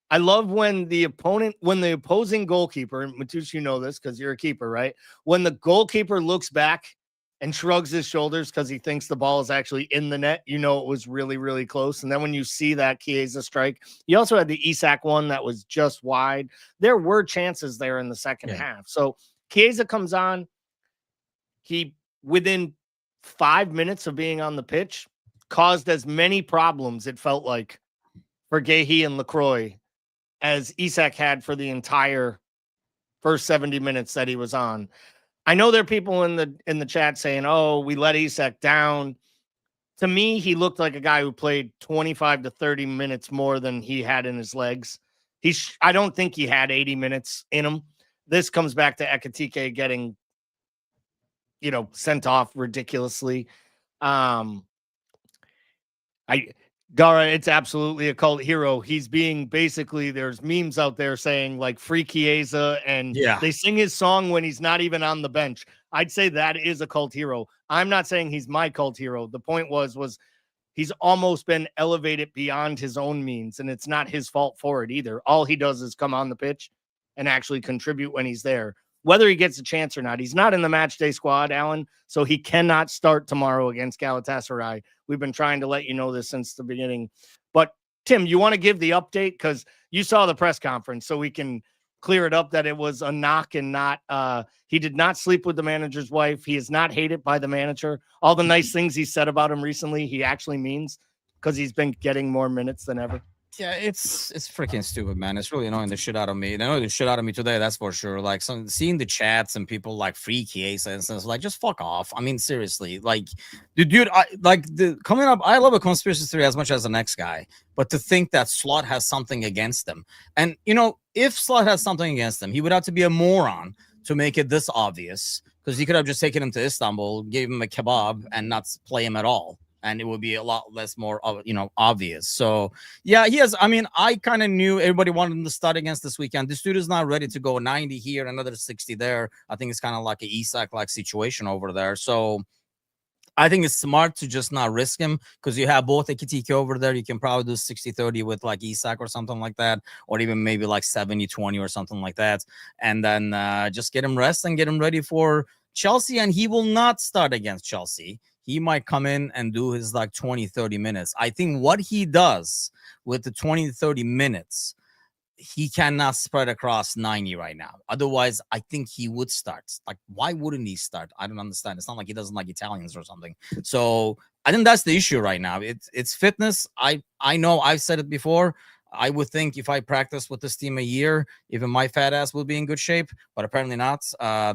A: I love when the opposing goalkeeper, and Mateusz, you know this because you're a keeper, right? When the goalkeeper looks back and shrugs his shoulders because he thinks the ball is actually in the net, it was really, really close. And then when you see that Chiesa strike, you also had the Isak one that was just wide. There were chances there in the second half. So Chiesa comes on. He, within 5 minutes of being on the pitch, caused as many problems, it felt like, for Guéhi and Lacroix as Isak had for the entire first 70 minutes that he was on. I know there are people in the chat saying, oh, we let Isak down. To me, he looked like a guy who played 25 to 30 minutes more than he had in his legs. I don't think he had 80 minutes in him. This comes back to Ekitike getting, sent off ridiculously. Gara, it's absolutely a cult hero. He's being basically, there's memes out there saying like free Chiesa, and they sing his song when he's not even on the bench. I'd say that is a cult hero. I'm not saying he's my cult hero. The point was he's almost been elevated beyond his own means, and it's not his fault for it either. All he does is come on the pitch and actually contribute when he's there, whether he gets a chance or not. He's not in the match day squad, Alan, so he cannot start tomorrow against Galatasaray. We've been trying to let you know this since the beginning. But Tim, you want to give the update? Because you saw the press conference, so we can clear it up that it was a knock and not he did not sleep with the manager's wife. He is not hated by the manager. All the nice things he said about him recently, he actually means, because he's been getting more minutes than ever.
C: Yeah, it's freaking stupid, man. It's really annoying the shit out of me. They annoyed the shit out of me today, that's for sure. Like, seeing the chats and people like free Chiesa and stuff, like, just fuck off. I mean, seriously, like, the dude, coming up, I love a conspiracy theory as much as the next guy, but to think that Slot has something against him, and if Slot has something against him, he would have to be a moron to make it this obvious, because he could have just taken him to Istanbul, gave him a kebab, and not play him at all. And it would be a lot less more, obvious. So, yeah, he has. I mean, I kind of knew everybody wanted him to start against this weekend. This dude is not ready to go 90 here, another 60 there. I think it's kind of like an Isak-like situation over there. So, I think it's smart to just not risk him, because you have both Ekitike over there. You can probably do 60-30 with like Isak or something like that, or even maybe like 70-20 or something like that. And then just get him rest and get him ready for Chelsea. And he will not start against Chelsea. He might come in and do his like 20-30 minutes. I think what he does with the 20-30 minutes, he cannot spread across 90 right now. Otherwise, I think he would start. Like, why wouldn't he start? I don't understand. It's not like he doesn't like Italians or something. So I think that's the issue right now. It's fitness. I know I've said it before. I would think if I practiced with this team a year, even my fat ass would be in good shape, but apparently not.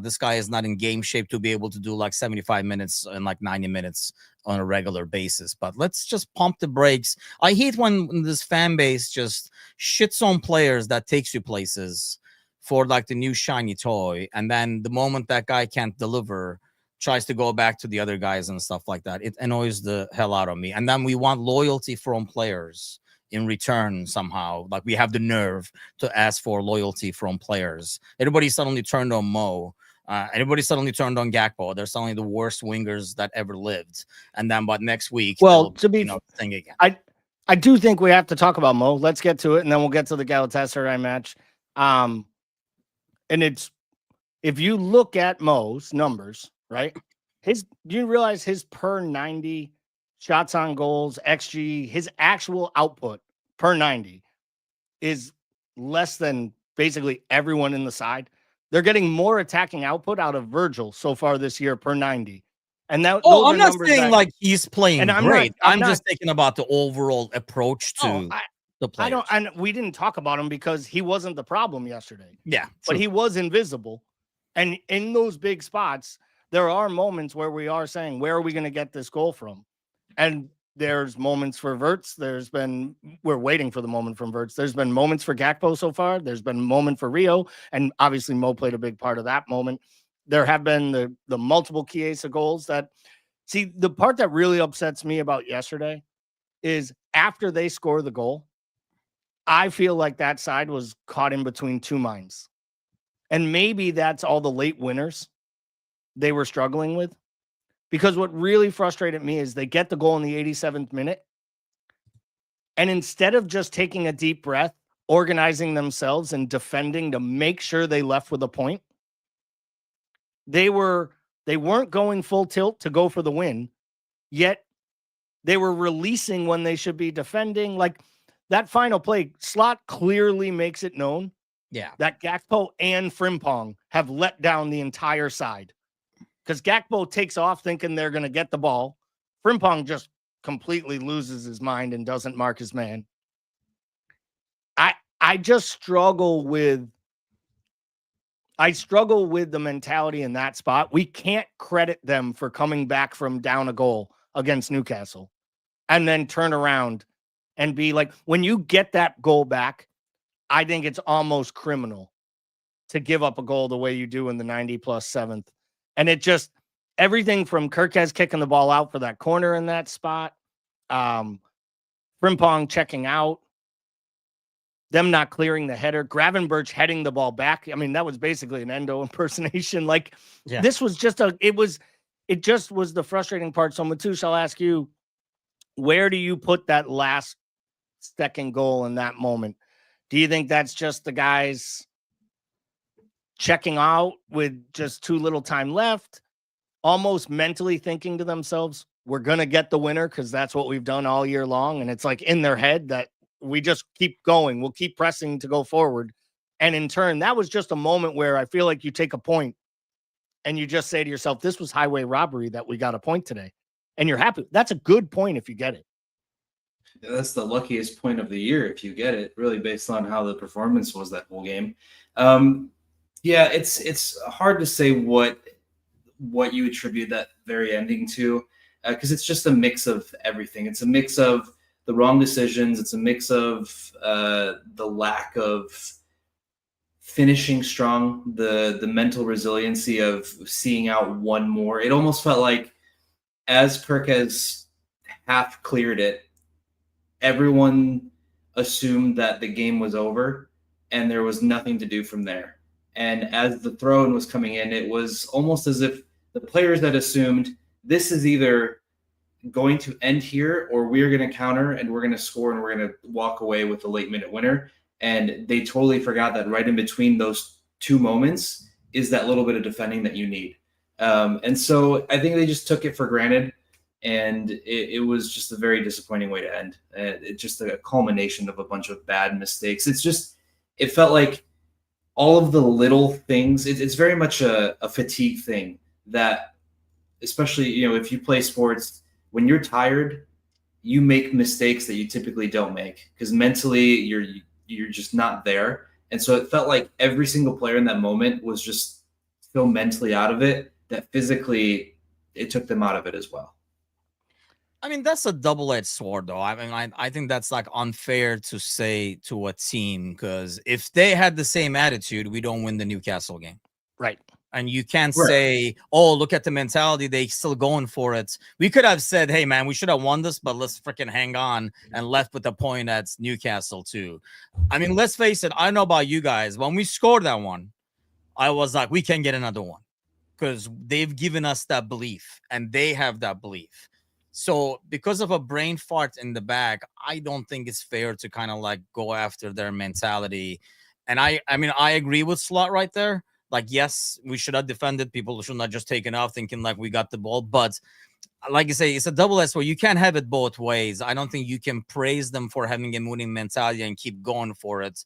C: This guy is not in game shape to be able to do like 75 minutes and like 90 minutes on a regular basis. But let's just pump the brakes. I hate when this fan base just shits on players that takes you places for like the new shiny toy. And then the moment that guy can't deliver, tries to go back to the other guys and stuff like that. It annoys the hell out of me. And then we want loyalty from players in return somehow. Like, we have the nerve to ask for loyalty from players. Everybody suddenly turned on Mo. Everybody suddenly turned on Gakpo. They're suddenly the worst wingers that ever lived. And then, but next week,
A: to be
C: thing again.
A: I do think we have to talk about Mo. Let's get to it, and then we'll get to the Galatasaray match. And it's, if you look at Mo's numbers, right? Do you realize his per 90 shots on goals, XG, his actual output per 90 is less than basically everyone in the side? They're getting more attacking output out of Virgil so far this year per 90. And that,
C: I'm not saying like he's playing great. I'm just thinking about the overall approach to the players.
A: And we didn't talk about him because he wasn't the problem yesterday.
C: Yeah,
A: but he was invisible. And in those big spots, there are moments where we are saying, where are we going to get this goal from? And there's moments for Wirtz. We're waiting for the moment from Wirtz. There's been moments for Gakpo so far. There's been a moment for Rio. And obviously Mo played a big part of that moment. There have been the multiple Chiesa goals that, see, the part that really upsets me about yesterday is after they score the goal, I feel like that side was caught in between two minds. And maybe that's all the late winners they were struggling with. Because what really frustrated me is they get the goal in the 87th minute. And instead of just taking a deep breath, organizing themselves and defending to make sure they left with a point, they weren't going full tilt to go for the win, yet they were releasing when they should be defending. Like that final play, Slot clearly makes it known that Gakpo and Frimpong have let down the entire side. Because Gakpo takes off thinking they're going to get the ball. Frimpong just completely loses his mind and doesn't mark his man. I just struggle with the mentality in that spot. We can't credit them for coming back from down a goal against Newcastle and then turn around and be like, when you get that goal back, I think it's almost criminal to give up a goal the way you do in the 90+7th. And it just, everything from Kirkes kicking the ball out for that corner in that spot, Frimpong checking out, them not clearing the header, Gravenberch heading the ball back. I mean, that was basically an Endo impersonation. Like, this was just it just was the frustrating part. So, Mateusz, I'll ask you, where do you put that last second goal in that moment? Do you think that's just the guys checking out with just too little time left, almost mentally thinking to themselves, we're going to get the winner because that's what we've done all year long? And it's like in their head that we just keep going. We'll keep pressing to go forward. And in turn, that was just a moment where I feel like you take a point and you just say to yourself, this was highway robbery that we got a point today. And you're happy. That's a good point if you get it.
B: That's the luckiest point of the year if you get it, really, based on how the performance was that whole game. Yeah, it's hard to say what you attribute that very ending to, because it's just a mix of everything. It's a mix of the wrong decisions. It's a mix of the lack of finishing strong, the mental resiliency of seeing out one more. It almost felt like as Perkez half cleared it, everyone assumed that the game was over and there was nothing to do from there. And as the throw-in was coming in, it was almost as if the players that assumed this is either going to end here or we're going to counter and we're going to score and we're going to walk away with a late-minute winner. And they totally forgot that right in between those two moments is that little bit of defending that you need. And so I think they just took it for granted. And it was just a very disappointing way to end. It's just a culmination of a bunch of bad mistakes. It felt like all of the little things. It's very much a fatigue thing that, especially, if you play sports, when you're tired, you make mistakes that you typically don't make because mentally you're just not there. And so it felt like every single player in that moment was just so mentally out of it that physically it took them out of it as well.
C: I mean, that's a double-edged sword, though. I mean, I think that's like unfair to say to a team, because if they had the same attitude, we don't win the Newcastle game.
A: Right.
C: And you can't say, oh, look at the mentality. They still going for it. We could have said, hey, man, we should have won this, but let's freaking hang on and left with the point at Newcastle, too. I mean, let's face it. I don't know about you guys. When we scored that one, I was like, we can get another one because they've given us that belief and they have that belief. So because of a brain fart in the back, I don't think it's fair to kind of like go after their mentality. And I mean, I agree with Slot right there. Like, yes, we should have defended. People should not just taken off thinking like we got the ball. But like you say, it's a double-edged sword. You can't have it both ways. I don't think you can praise them for having a winning mentality and keep going for it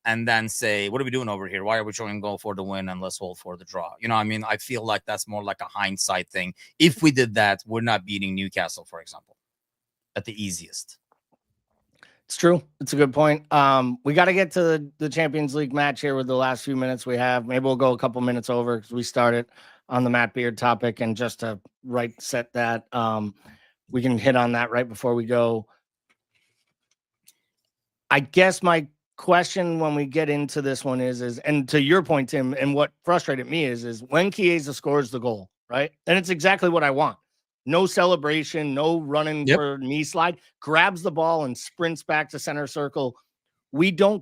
C: and then say, what are we doing over here? Why are we trying to go for the win and let's hold for the draw? You know what I mean? I feel like that's more like a hindsight thing. If we did that, we're not beating Newcastle, for example, at the easiest.
A: It's true. It's a good point. We got to get to the Champions League match here with the last few minutes we have. Maybe we'll go a couple minutes over because we started on the Matt Beard topic. And just to set that, we can hit on that right before we go. I guess my question when we get into this one is and to your point, Tim, and what frustrated me is when Chiesa scores the goal, right? And it's exactly what I want. No celebration, no running for knee slide, grabs the ball and sprints back to center circle. We don't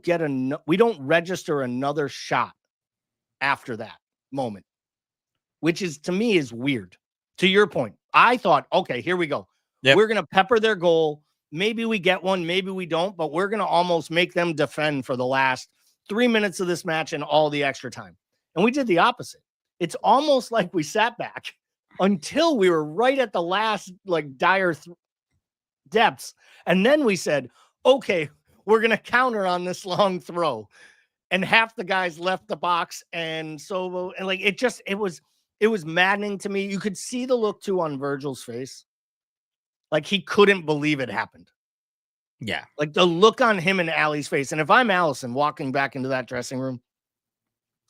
A: register another shot after that moment, which is, to me, is weird. To your point, I thought, okay, here we go. We're going to pepper their goal. Maybe we get one, maybe we don't, but we're going to almost make them defend for the last 3 minutes of this match and all the extra time. And we did the opposite. It's almost like we sat back until we were right at the last dire depths. And then we said, okay, we're going to counter on this long throw. And half the guys left the box. And so, and it was maddening to me. You could see the look too on Virgil's face. Like he couldn't believe it happened.
C: Yeah.
A: Like the look on him and Allie's face. And if I'm Allison walking back into that dressing room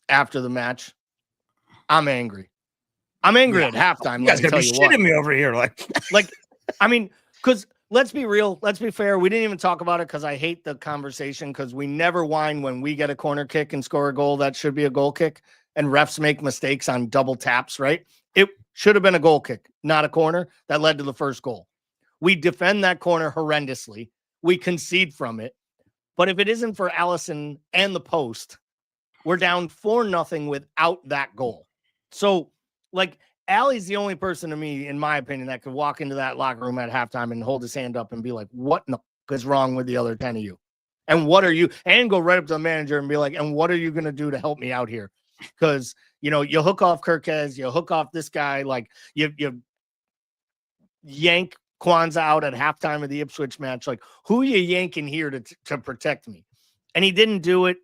A: after the match, I'm angry. I'm angry at halftime.
C: You guys gotta be shitting me over here.
A: I mean, because let's be real. Let's be fair. We didn't even talk about it because I hate the conversation because we never whine when we get a corner kick and score a goal that should be a goal kick and refs make mistakes on double taps, right? It should have been a goal kick, not a corner that led to the first goal. We defend that corner horrendously. we concede from it. But if it isn't for Allison and the post, we're down 4-0 without that goal. So, like, Allie's the only person to me, in my opinion, that could walk into that locker room at halftime and hold his hand up and be like, what in the fuck is wrong with the other 10 of you? And what are you, and go right up to the manager and be like, and what are you going to do to help me out here? Because, you know, you hook off Kirkez, you hook off this guy, like you yank Kwanzaa out at halftime of the Ipswich match. Like, who are you yanking here to protect me? And he didn't do it.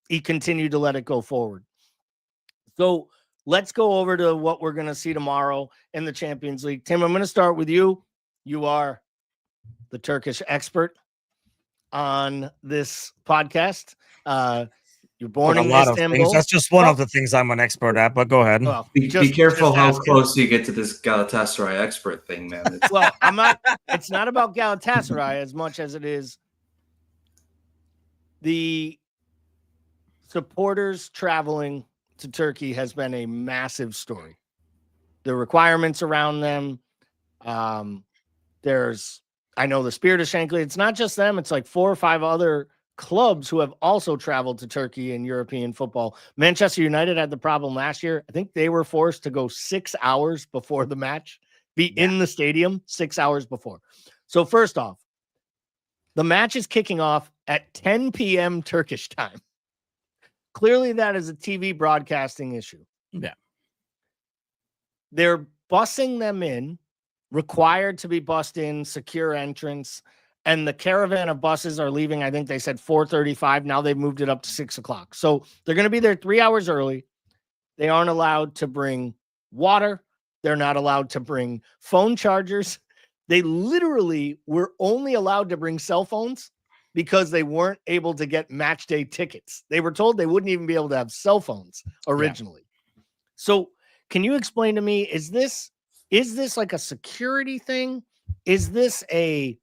A: He continued to let it go forward. So let's go over to what we're going to see tomorrow in the Champions League. Tim, I'm going to start with you. You are the Turkish expert on this podcast. You're born in Istanbul.
C: That's just one of the things I'm an expert at, but go ahead.
A: Well,
B: be careful how close you get to this Galatasaray expert thing, man.
A: Well, it's not about Galatasaray as much as it is the supporters traveling to Turkey has been a massive story. The requirements around them. I know the Spirit of Shankly. It's not just them. It's like 4 or 5 other clubs who have also traveled to Turkey in European football. Manchester United had the problem last year. I think they were forced to go 6 hours before the match, in the stadium 6 hours before. So first off, the match is kicking off at 10 p.m. Turkish time. Clearly, that is a TV broadcasting issue.
C: Yeah.
A: They're bussing them in, required to be bussed in, secure entrance, and the caravan of buses are leaving. I think they said 4:35. Now they've moved it up to 6 o'clock. So they're going to be there 3 hours early. They aren't allowed to bring water. They're not allowed to bring phone chargers. They literally were only allowed to bring cell phones because they weren't able to get match day tickets. They were told they wouldn't even be able to have cell phones originally. Yeah. So can you explain to me, is this like a security thing? Is this a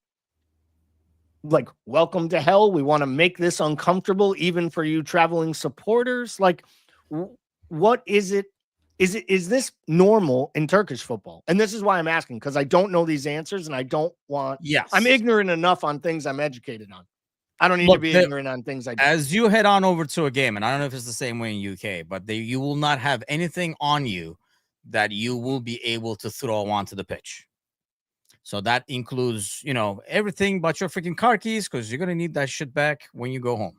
A: like welcome to hell? We want to make this uncomfortable even for you traveling supporters. Like, what is it? Is this normal in Turkish football? And this is why I'm asking, because I don't know these answers and I don't want.
C: Yes,
A: I'm ignorant enough on things I'm educated on. I don't need to be ignorant on things I do.
C: As you head on over to a game, and I don't know if it's the same way in UK, but you will not have anything on you that you will be able to throw onto the pitch. So that includes, you know, everything but your freaking car keys, because you're going to need that shit back when you go home.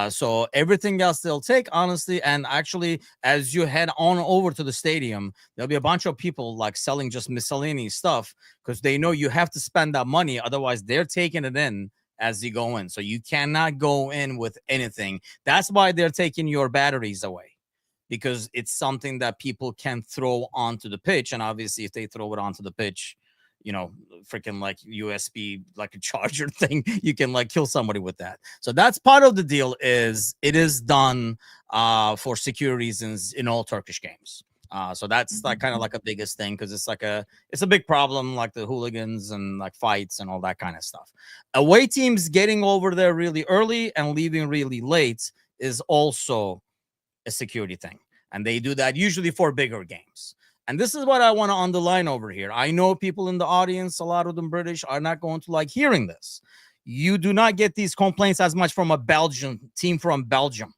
C: So everything else they'll take, honestly. And actually, as you head on over to the stadium, there'll be a bunch of people like selling just miscellaneous stuff because they know you have to spend that money. Otherwise, they're taking it in as you go in. So you cannot go in with anything. That's why they're taking your batteries away, because it's something that people can throw onto the pitch. And obviously, if they throw it onto the pitch, you know, freaking like USB, like a charger thing, you can like kill somebody with that. So that's part of the deal. Is it is done for security reasons in all Turkish games. So that's like kind of like a biggest thing, because it's a big problem, like the hooligans and like fights and all that kind of stuff. Away teams getting over there really early and leaving really late is also a security thing, and they do that usually for bigger games. And this is what I want to underline over here. I know people in the audience, a lot of them British, are not going to like hearing this. You do not get these complaints as much from a Belgian team from Belgium,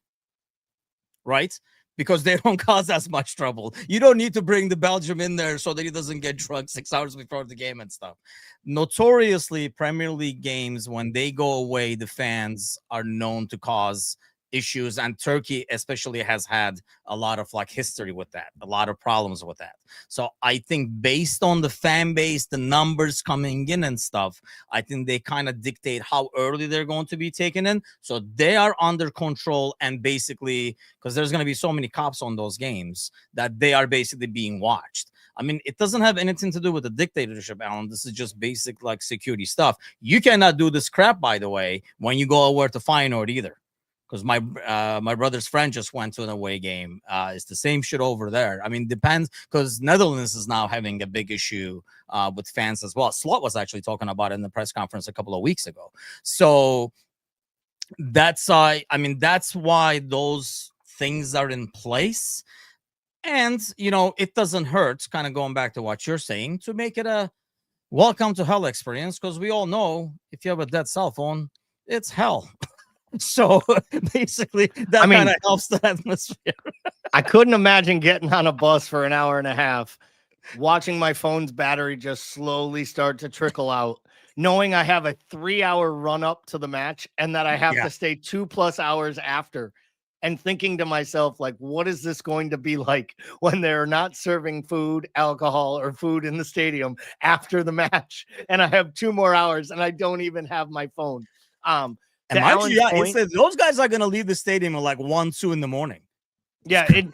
C: right? Because they don't cause as much trouble. You don't need to bring the Belgium in there so that he doesn't get drunk 6 hours before the game and stuff. Notoriously, Premier League games, when they go away, the fans are known to cause issues, and Turkey especially has had a lot of like history with that, a lot of problems with that. So I think based on the fan base, the numbers coming in and stuff, I think they kind of dictate how early they're going to be taken in. So they are under control, and basically, because there's going to be so many cops on those games, that they are basically being watched. I mean, it doesn't have anything to do with the dictatorship, Alan. This is just basic like security stuff. You cannot do this crap, by the way, when you go over to Feyenoord either. Because my brother's friend just went to an away game. It's the same shit over there. I mean, depends, because Netherlands is now having a big issue with fans as well. Slot was actually talking about it in the press conference a couple of weeks ago. So that's I mean, that's why those things are in place. And, you know, it doesn't hurt, kind of going back to what you're saying, to make it a welcome to hell experience, because we all know if you have a dead cell phone, it's hell. So basically, that kind of helps the atmosphere.
A: I couldn't imagine getting on a bus for an hour and a half, watching my phone's battery just slowly start to trickle out, knowing I have a 3-hour run up to the match and that I have to stay 2+ hours after, and thinking to myself, like, what is this going to be like when they're not serving food, alcohol, or food in the stadium after the match? And I have 2 more hours and I don't even have my phone.
C: And mind you, it says those guys are going to leave the stadium at like 1, 2 in the morning.
A: Yeah, the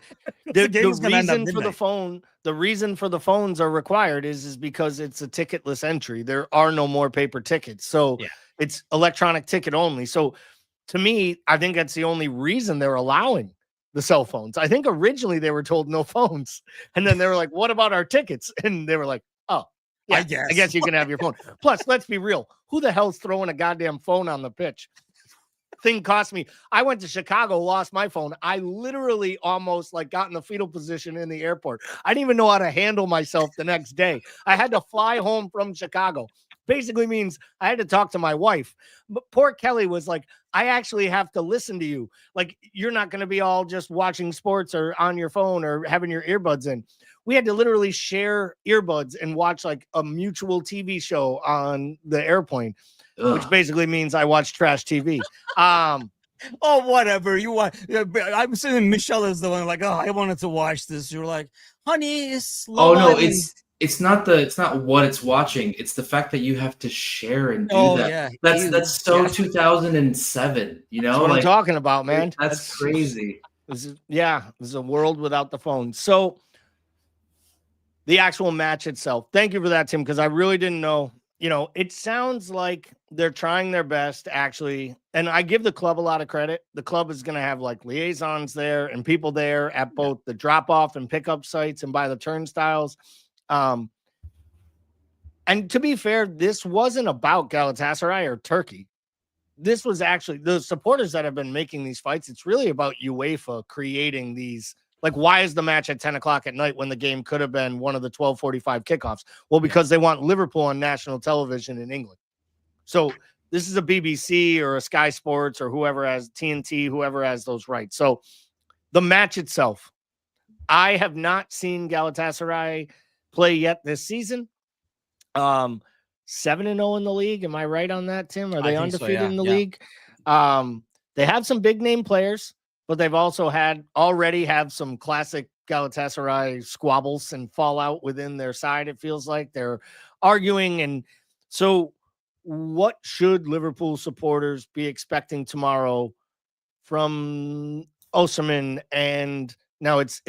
A: reason for the reason for the phones are required is because it's a ticketless entry. There are no more paper tickets, so it's electronic ticket only. So, to me, I think that's the only reason they're allowing the cell phones. I think originally they were told no phones, and then they were like, "What about our tickets?" And they were like, "Oh, yeah, I guess you can have your phone." Plus, let's be real: who the hell's throwing a goddamn phone on the pitch? Thing cost me. I went to Chicago, lost my phone. I literally almost like got in the fetal position in the airport. I didn't even know how to handle myself the next day. I had to fly home from Chicago. Basically means I had to talk to my wife. But poor Kelly was like, I actually have to listen to you. Like, you're not going to be all just watching sports or on your phone or having your earbuds in. We had to literally share earbuds and watch like a mutual TV show on the airplane. Which basically means I watch trash TV.
C: Oh, whatever you want. I'm saying Michelle is the one like, oh, I wanted to watch this. You're like, honey, it's
B: low. Oh no, it's not what it's watching. It's the fact that you have to share and do that. Yeah. That's so 2007. You know,
A: that's what I'm talking about, man.
B: That's crazy.
A: This is a world without the phone. So the actual match itself. Thank you for that, Tim, because I really didn't know. You know, it sounds like they're trying their best, actually. And I give the club a lot of credit. The club is going to have like liaisons there and people there at both the drop-off and pickup sites and by the turnstiles. And to be fair, this wasn't about Galatasaray or Turkey. This was actually the supporters that have been making these fights. It's really about UEFA creating these. Like, why is the match at 10 o'clock at night when the game could have been one of the 12:45 kickoffs? Well, because they want Liverpool on national television in England. So this is a BBC or a Sky Sports or whoever has TNT, whoever has those rights. So the match itself, I have not seen Galatasaray play yet this season. 7-0 in the league. Am I right on that, Tim? Are they undefeated in the league? They have some big name players, but they've also already have some classic Galatasaray squabbles and fallout within their side. It feels like they're arguing. And so what should Liverpool supporters be expecting tomorrow from Osimhen? And now it's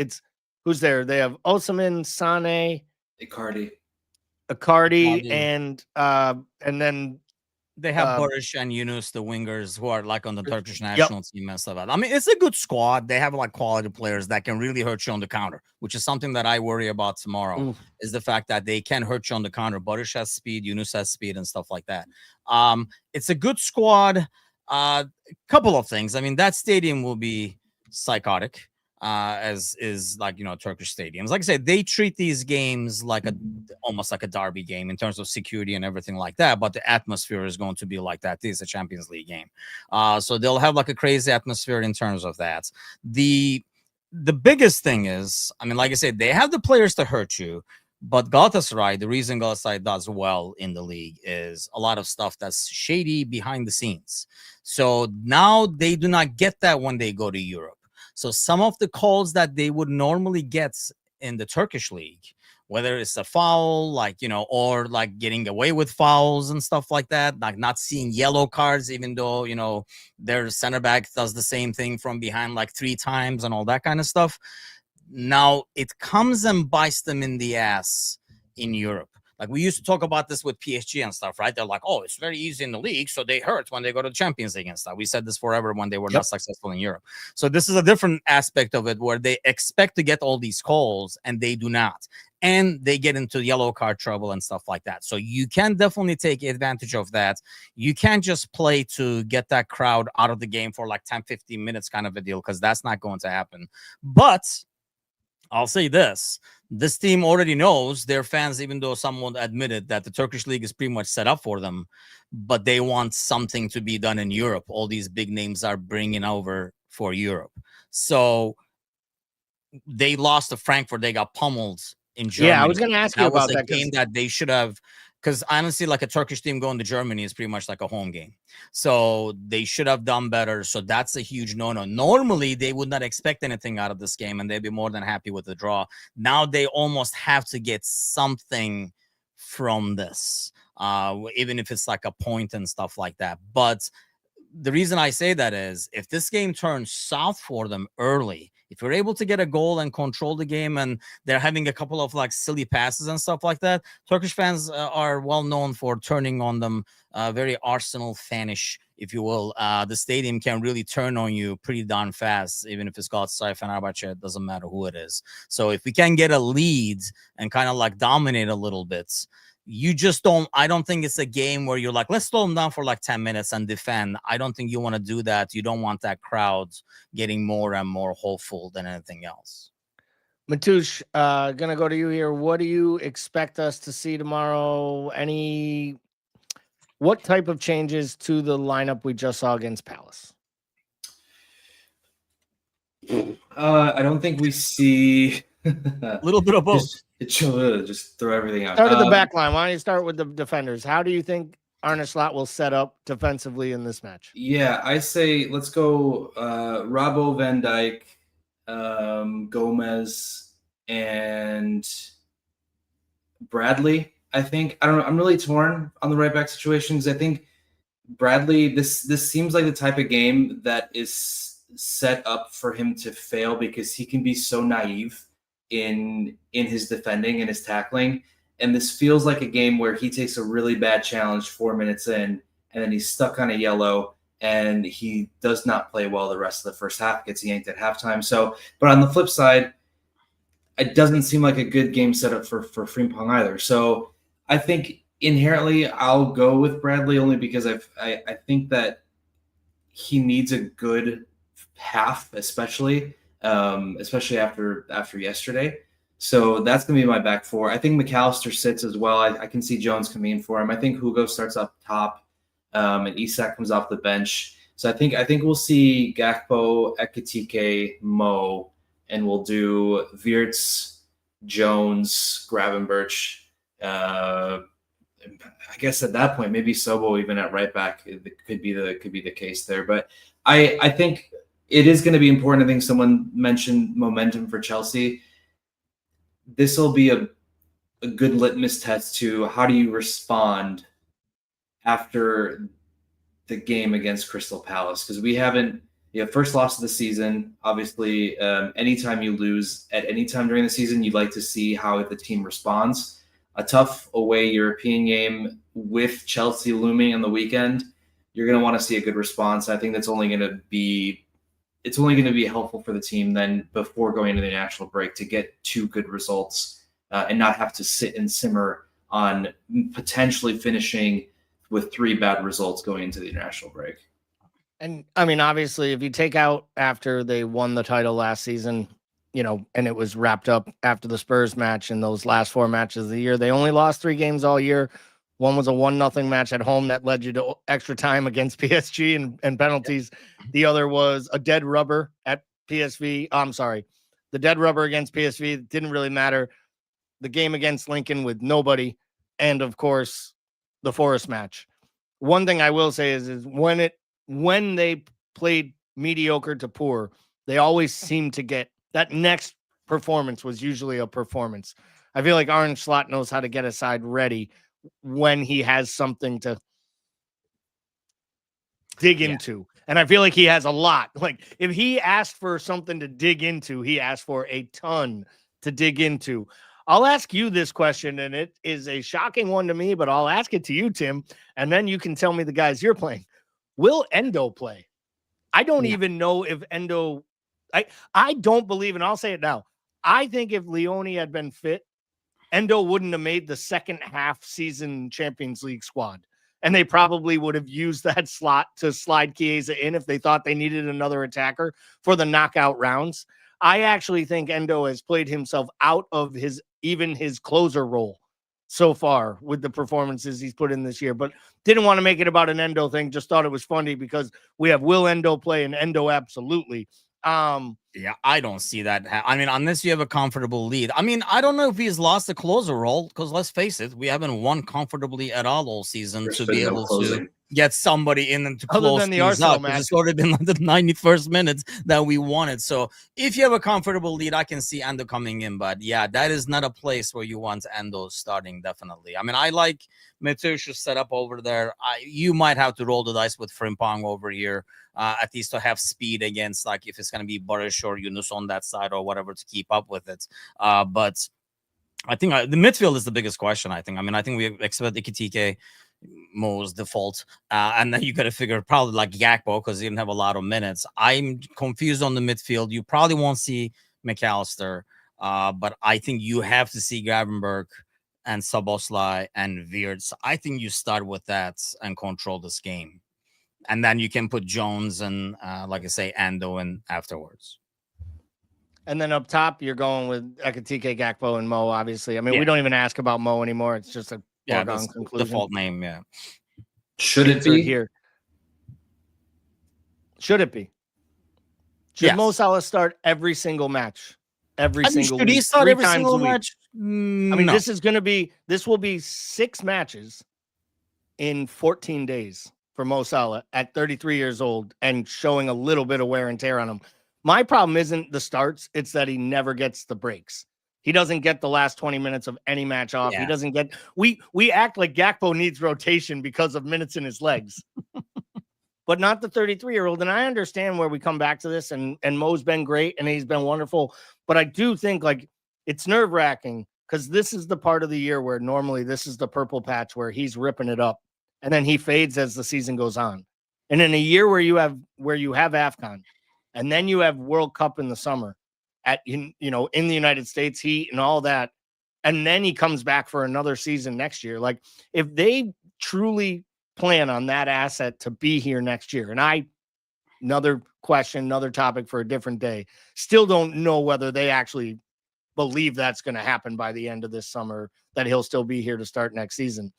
A: who's there? They have Osimhen, Sane, Icardi, and then
C: they have Barış and Yunus, the wingers, who are like on the Turkish national team and stuff. I mean, it's a good squad. They have like quality players that can really hurt you on the counter, which is something that I worry about tomorrow. Is the fact that they can hurt you on the counter. Barış has speed, Yunus has speed, and stuff like that. It's a good squad. Couple of things. I mean, that stadium will be psychotic. As is like, you know, Turkish stadiums. Like I said, they treat these games like almost like a derby game in terms of security and everything like that. But the atmosphere is going to be like that. This is a Champions League game. So they'll have like a crazy atmosphere in terms of that. The biggest thing is, I mean, like I said, they have the players to hurt you. But Galatasaray, the reason Galatasaray does well in the league is a lot of stuff that's shady behind the scenes. So now they do not get that when they go to Europe. So some of the calls that they would normally get in the Turkish league, whether it's a foul, like, you know, or like getting away with fouls and stuff like that, like not seeing yellow cards, even though, you know, their center back does the same thing from behind like 3 times and all that kind of stuff. Now it comes and bites them in the ass in Europe. Like we used to talk about this with PSG and stuff, right? They're like, oh, it's very easy in the league, so they hurt when they go to the Champions League and stuff. We said this forever when they were not successful in Europe. So this is a different aspect of it where they expect to get all these calls and they do not. And they get into yellow card trouble and stuff like that. So you can definitely take advantage of that. You can't just play to get that crowd out of the game for like 10, 15 minutes kind of a deal, because that's not going to happen. But I'll say this. This team already knows their fans, even though someone admitted that the Turkish league is pretty much set up for them, but they want something to be done in Europe. All these big names are bringing over for Europe. So they lost to Frankfurt. They got pummeled in Germany.
A: Yeah, I was going to ask you about that.
C: That was a game that they should have, because honestly, like a Turkish team going to Germany is pretty much like a home game. So they should have done better. So that's a huge no-no. Normally, they would not expect anything out of this game, and they'd be more than happy with the draw. Now they almost have to get something from this, even if it's like a point and stuff like that. But the reason I say that is if this game turns south for them early, if you're able to get a goal and control the game, and they're having a couple of like silly passes and stuff like that, Turkish fans are well known for turning on them, very Arsenal fanish, if you will. The stadium can really turn on you pretty darn fast, even if it's Galatasaray, Fenerbahce, it doesn't matter who it is. So if we can get a lead and kind of like dominate a little bit, you just don't, I don't think it's a game where you're like, let's slow them down for like 10 minutes and defend. I don't think you want to do that. You don't want that crowd getting more and more hopeful than anything else.
A: Mateusz, gonna go to you here. What do you expect us to see tomorrow? What type of changes to the lineup we just saw against Palace?
B: I don't think we see
C: a little bit of both.
B: Just throw everything out.
A: Start at the back line. Why don't you start with the defenders? How do you think Arne Slot will set up defensively in this match?
B: Yeah, I say let's go Robbo, Van Dijk, Gomez, and Bradley. I think, I don't know, I'm really torn on the right back situation because I think Bradley, this seems like the type of game that is set up for him to fail because he can be so naive in his defending and his tackling. And this feels like a game where he takes a really bad challenge 4 minutes in, and then he's stuck on a yellow, and he does not play well the rest of the first half, gets yanked at halftime. So, but on the flip side, it doesn't seem like a good game setup for Frimpong either. So I think inherently I'll go with Bradley only because I think that he needs a good half, especially after yesterday. So that's going to be my back four. I think McAllister sits as well. I can see Jones coming in for him. I think Hugo starts up top, and Isak comes off the bench. So I think we'll see Gakpo, Ekitike, Mo, and we'll do Wirtz, Jones, Gravenberch. I guess at that point, maybe Sobo even at right back could be the case there. But I think it is going to be important. I think someone mentioned momentum for Chelsea. This will be a good litmus test to how do you respond after the game against Crystal Palace, because we haven't. First loss of the season. Obviously, anytime you lose at any time during the season, you'd like to see how the team responds. A tough away European game with Chelsea looming on the weekend, you're going to want to see a good response. I think that's only going to be helpful for the team then before going into the national break to get two good results and not have to sit and simmer on potentially finishing with three bad results going into the international break.
A: And I mean, obviously, if you take out after they won the title last season, and it was wrapped up after the Spurs match and those last four matches of the year, they only lost 3 games all year. One was a 1-0 match at home that led you to extra time against PSG and penalties. The other was a dead rubber at PSV. I'm sorry. The dead rubber against PSV didn't really matter. The game against Lincoln with nobody. And of course, the Forest match. One thing I will say is when they played mediocre to poor, they always seemed to get that next performance was usually a performance. I feel like Arne Slot knows how to get a side ready when he has something to dig into. And I feel like he has a lot. Like if he asked for something to dig into, he asked for a ton to dig into. I'll ask you this question, and it is a shocking one to me, but I'll ask it to you, Tim, and then you can tell me the guys you're playing. Will Endo play? I don't even know if Endo I don't believe, and I'll say it now. I think if Leone had been fit, Endo wouldn't have made the second half season Champions League squad. And they probably would have used that slot to slide Chiesa in if they thought they needed another attacker for the knockout rounds. I actually think Endo has played himself out of his closer role so far with the performances he's put in this year, but didn't want to make it about an Endo thing. Just thought it was funny because we have Will Endo play and Endo absolutely.
C: Yeah, I don't see that. I mean, unless you have a comfortable lead. I mean, I don't know if he's lost the closer role because let's face it, we haven't won comfortably at all season
B: There's
C: to
B: been
C: be
B: no
C: able
B: closing.
C: to get somebody in and to
A: Other
C: close
A: than the
C: things
A: Arsenal
C: up. 'Cause
A: match.
C: it's already been like the 91st minutes that we wanted. So if you have a comfortable lead, I can see Endo coming in. But yeah, that is not a place where you want Endo starting, definitely. I mean, I like Mateusz set up over there. You might have to roll the dice with Frimpong over here. At least to have speed against, like, if it's going to be Barish or Yunus on that side or whatever to keep up with it. But I think the midfield is the biggest question, I think. I mean, I think we expect Ikitike, Mo's default. And then you got to figure probably like Gakpo because he didn't have a lot of minutes. I'm confused on the midfield. You probably won't see McAllister, but I think you have to see Gravenberg and Szoboszlai and Wirtz. I think you start with that and control this game. And then you can put Jones and, like I say, Ando in afterwards.
A: And then up top, you're going with Ekitike, Gakpo, and Mo, obviously. I mean,
C: Yeah.
A: we don't even ask about Mo anymore. It's just a
C: Yeah,
A: foregone
C: that's
A: conclusion.
C: default name, yeah.
B: Should it
A: Insert
B: be?
A: here? Should it be? Should
C: Yes.
A: Mo Salah start every single match? Every
C: I mean,
A: single
C: should he
A: week,
C: start
A: 3
C: every
A: times
C: single
A: a week?
C: match?
A: I mean,
C: No.
A: this will be 6 matches in 14 days for Mo Salah at 33 years old and showing a little bit of wear and tear on him. My problem isn't the starts, it's that he never gets the breaks. He doesn't get the last 20 minutes of any match off.
C: Yeah.
A: He doesn't get we act like Gakpo needs rotation because of minutes in his legs. But not the 33-year-old. And I understand where we come back to this, and Mo's been great and he's been wonderful. But I do think like it's nerve-wracking because this is the part of the year where normally this is the purple patch where he's ripping it up and then he fades as the season goes on. And in a year where you have AFCON and then you have World Cup in the summer in the United States, heat and all that, and then he comes back for another season next year. Like if they truly plan on that asset to be here next year, and another question, another topic for a different day, still don't know whether they actually believe that's going to happen by the end of this summer, that he'll still be here to start next season.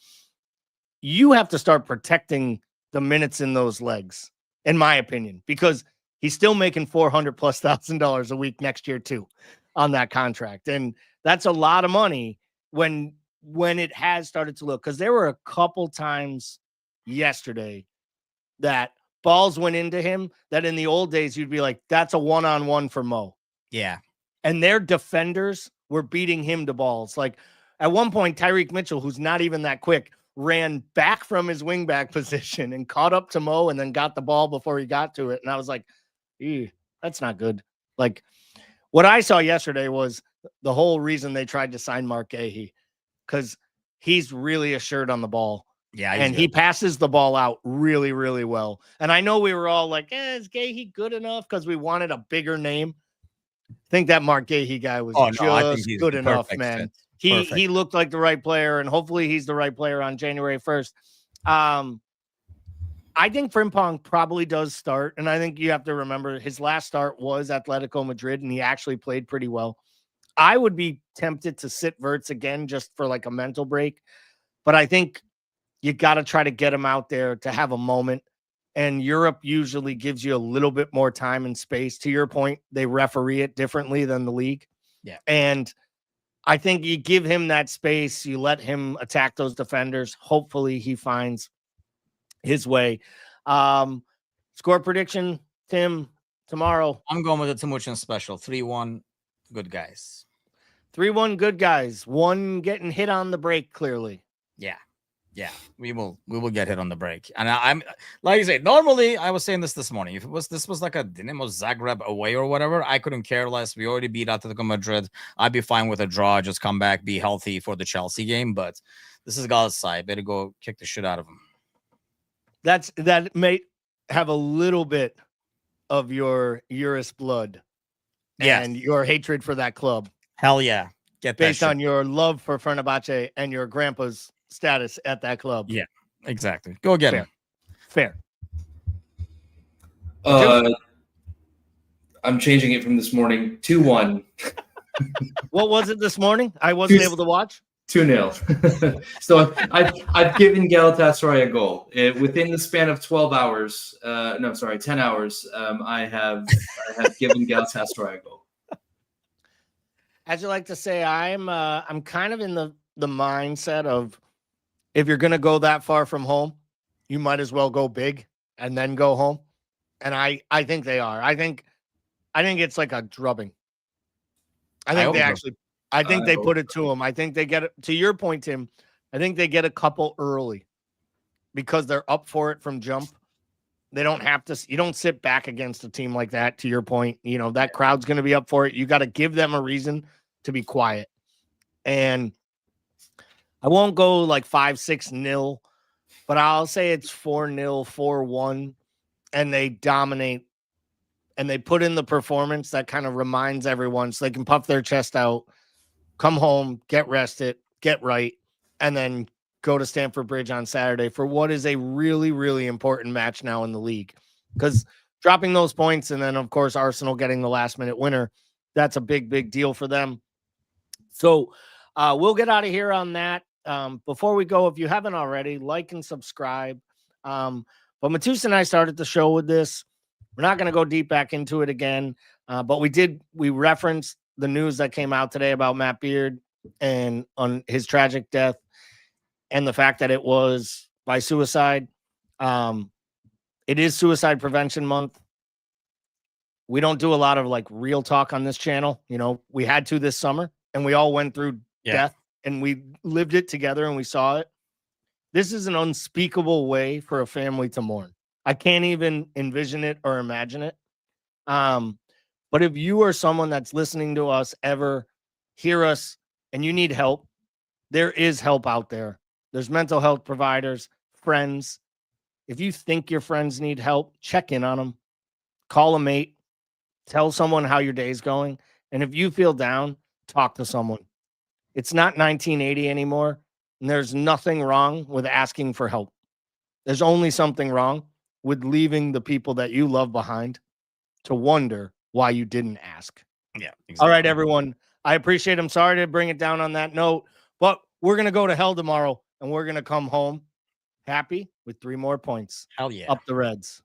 A: You have to start protecting the minutes in those legs, in my opinion, because he's still making $400,000+ a week next year too on that contract. And that's a lot of money when it has started to look, because there were a couple times yesterday that balls went into him that in the old days you'd be like, that's a one-on-one for Mo.
C: Yeah.
A: And their defenders were beating him to balls. Like at one point, Tyreek Mitchell, who's not even that quick, ran back from his wingback position and caught up to Mo and then got the ball before he got to it. And I was like, that's not good. Like what I saw yesterday was the whole reason they tried to sign Mark Gahey, because he's really assured on the ball.
C: Yeah.
A: And he passes the ball out really, really well. And I know we were all like, is Gahey good enough? Because we wanted a bigger name. I think that Mark Gahey guy was just good enough, man. He looked like the right player, and hopefully he's the right player on January 1st. I think Frimpong probably does start, and I think you have to remember his last start was Atletico Madrid, and he actually played pretty well. I would be tempted to sit Wirtz again just for like a mental break, but I think you got to try to get him out there to have a moment. And Europe usually gives you a little bit more time and space. To your point, they referee it differently than the league.
C: Yeah.
A: And I think you give him that space, you let him attack those defenders. Hopefully he finds his way. Score prediction, Tim, tomorrow.
C: I'm going with the Timuchin special. 3-1, good guys.
A: 3-1, good guys. One getting hit on the break, clearly.
C: Yeah, we will get hit on the break. And I'm like I say, normally I was saying this morning. If this was like a Dinamo Zagreb away or whatever, I couldn't care less. We already beat Atletico Madrid. I'd be fine with a draw. Just come back, be healthy for the Chelsea game. But this is Galatasaray. Better go kick the shit out of them.
A: That may have a little bit of your Urus blood, and your hatred for that club.
C: Hell yeah, get that
A: based on your love for Fenerbahce and your grandpa's status at that club.
C: Yeah, exactly. Go get him.
A: Fair.
B: I'm changing it from this morning. 2-1.
A: What was it this morning? I wasn't able to watch.
B: 2-0. So I've given Galatasaray a goal within the span of 12 hours. 10 hours. I have given Galatasaray a goal.
A: As you like to say, I'm kind of in the mindset of, if you're going to go that far from home, you might as well go big and then go home. And I think they are. I think it's like a drubbing. I think they put it to them. I think they get it, to your point, Tim. I think they get a couple early because they're up for it from jump. They don't have to. You don't sit back against a team like that. To your point, that crowd's going to be up for it. You got to give them a reason to be quiet. And I won't go like 5-6-0, but I'll say it's 4-0, 4-1, and they dominate. And they put in the performance that kind of reminds everyone, so they can puff their chest out, come home, get rested, get right, and then go to Stamford Bridge on Saturday for what is a really, really important match now in the league. Because dropping those points and then, of course, Arsenal getting the last-minute winner, that's a big, big deal for them. So we'll get out of here on that. Before we go, if you haven't already, like and subscribe. But Mateusz and I started the show with this. We're not going to go deep back into it again, but we referenced the news that came out today about Matt Beard and on his tragic death and the fact that it was by suicide. It is Suicide Prevention Month. We don't do a lot of like real talk on this channel. We had to this summer and we all went through death and we lived it together and we saw it. This is an unspeakable way for a family to mourn. I can't even envision it or imagine it. But if you are someone that's listening to us, ever hear us, and you need help, there is help out there. There's mental health providers, friends. If you think your friends need help, check in on them. Call a mate. Tell someone how your day's going. And if you feel down, talk to someone. It's not 1980 anymore, and there's nothing wrong with asking for help. There's only something wrong with leaving the people that you love behind to wonder why you didn't ask.
C: Yeah. Exactly.
A: All right, everyone. I appreciate it. I'm sorry to bring it down on that note, but we're going to go to hell tomorrow and we're going to come home happy with 3 more points.
C: Hell yeah.
A: Up the Reds.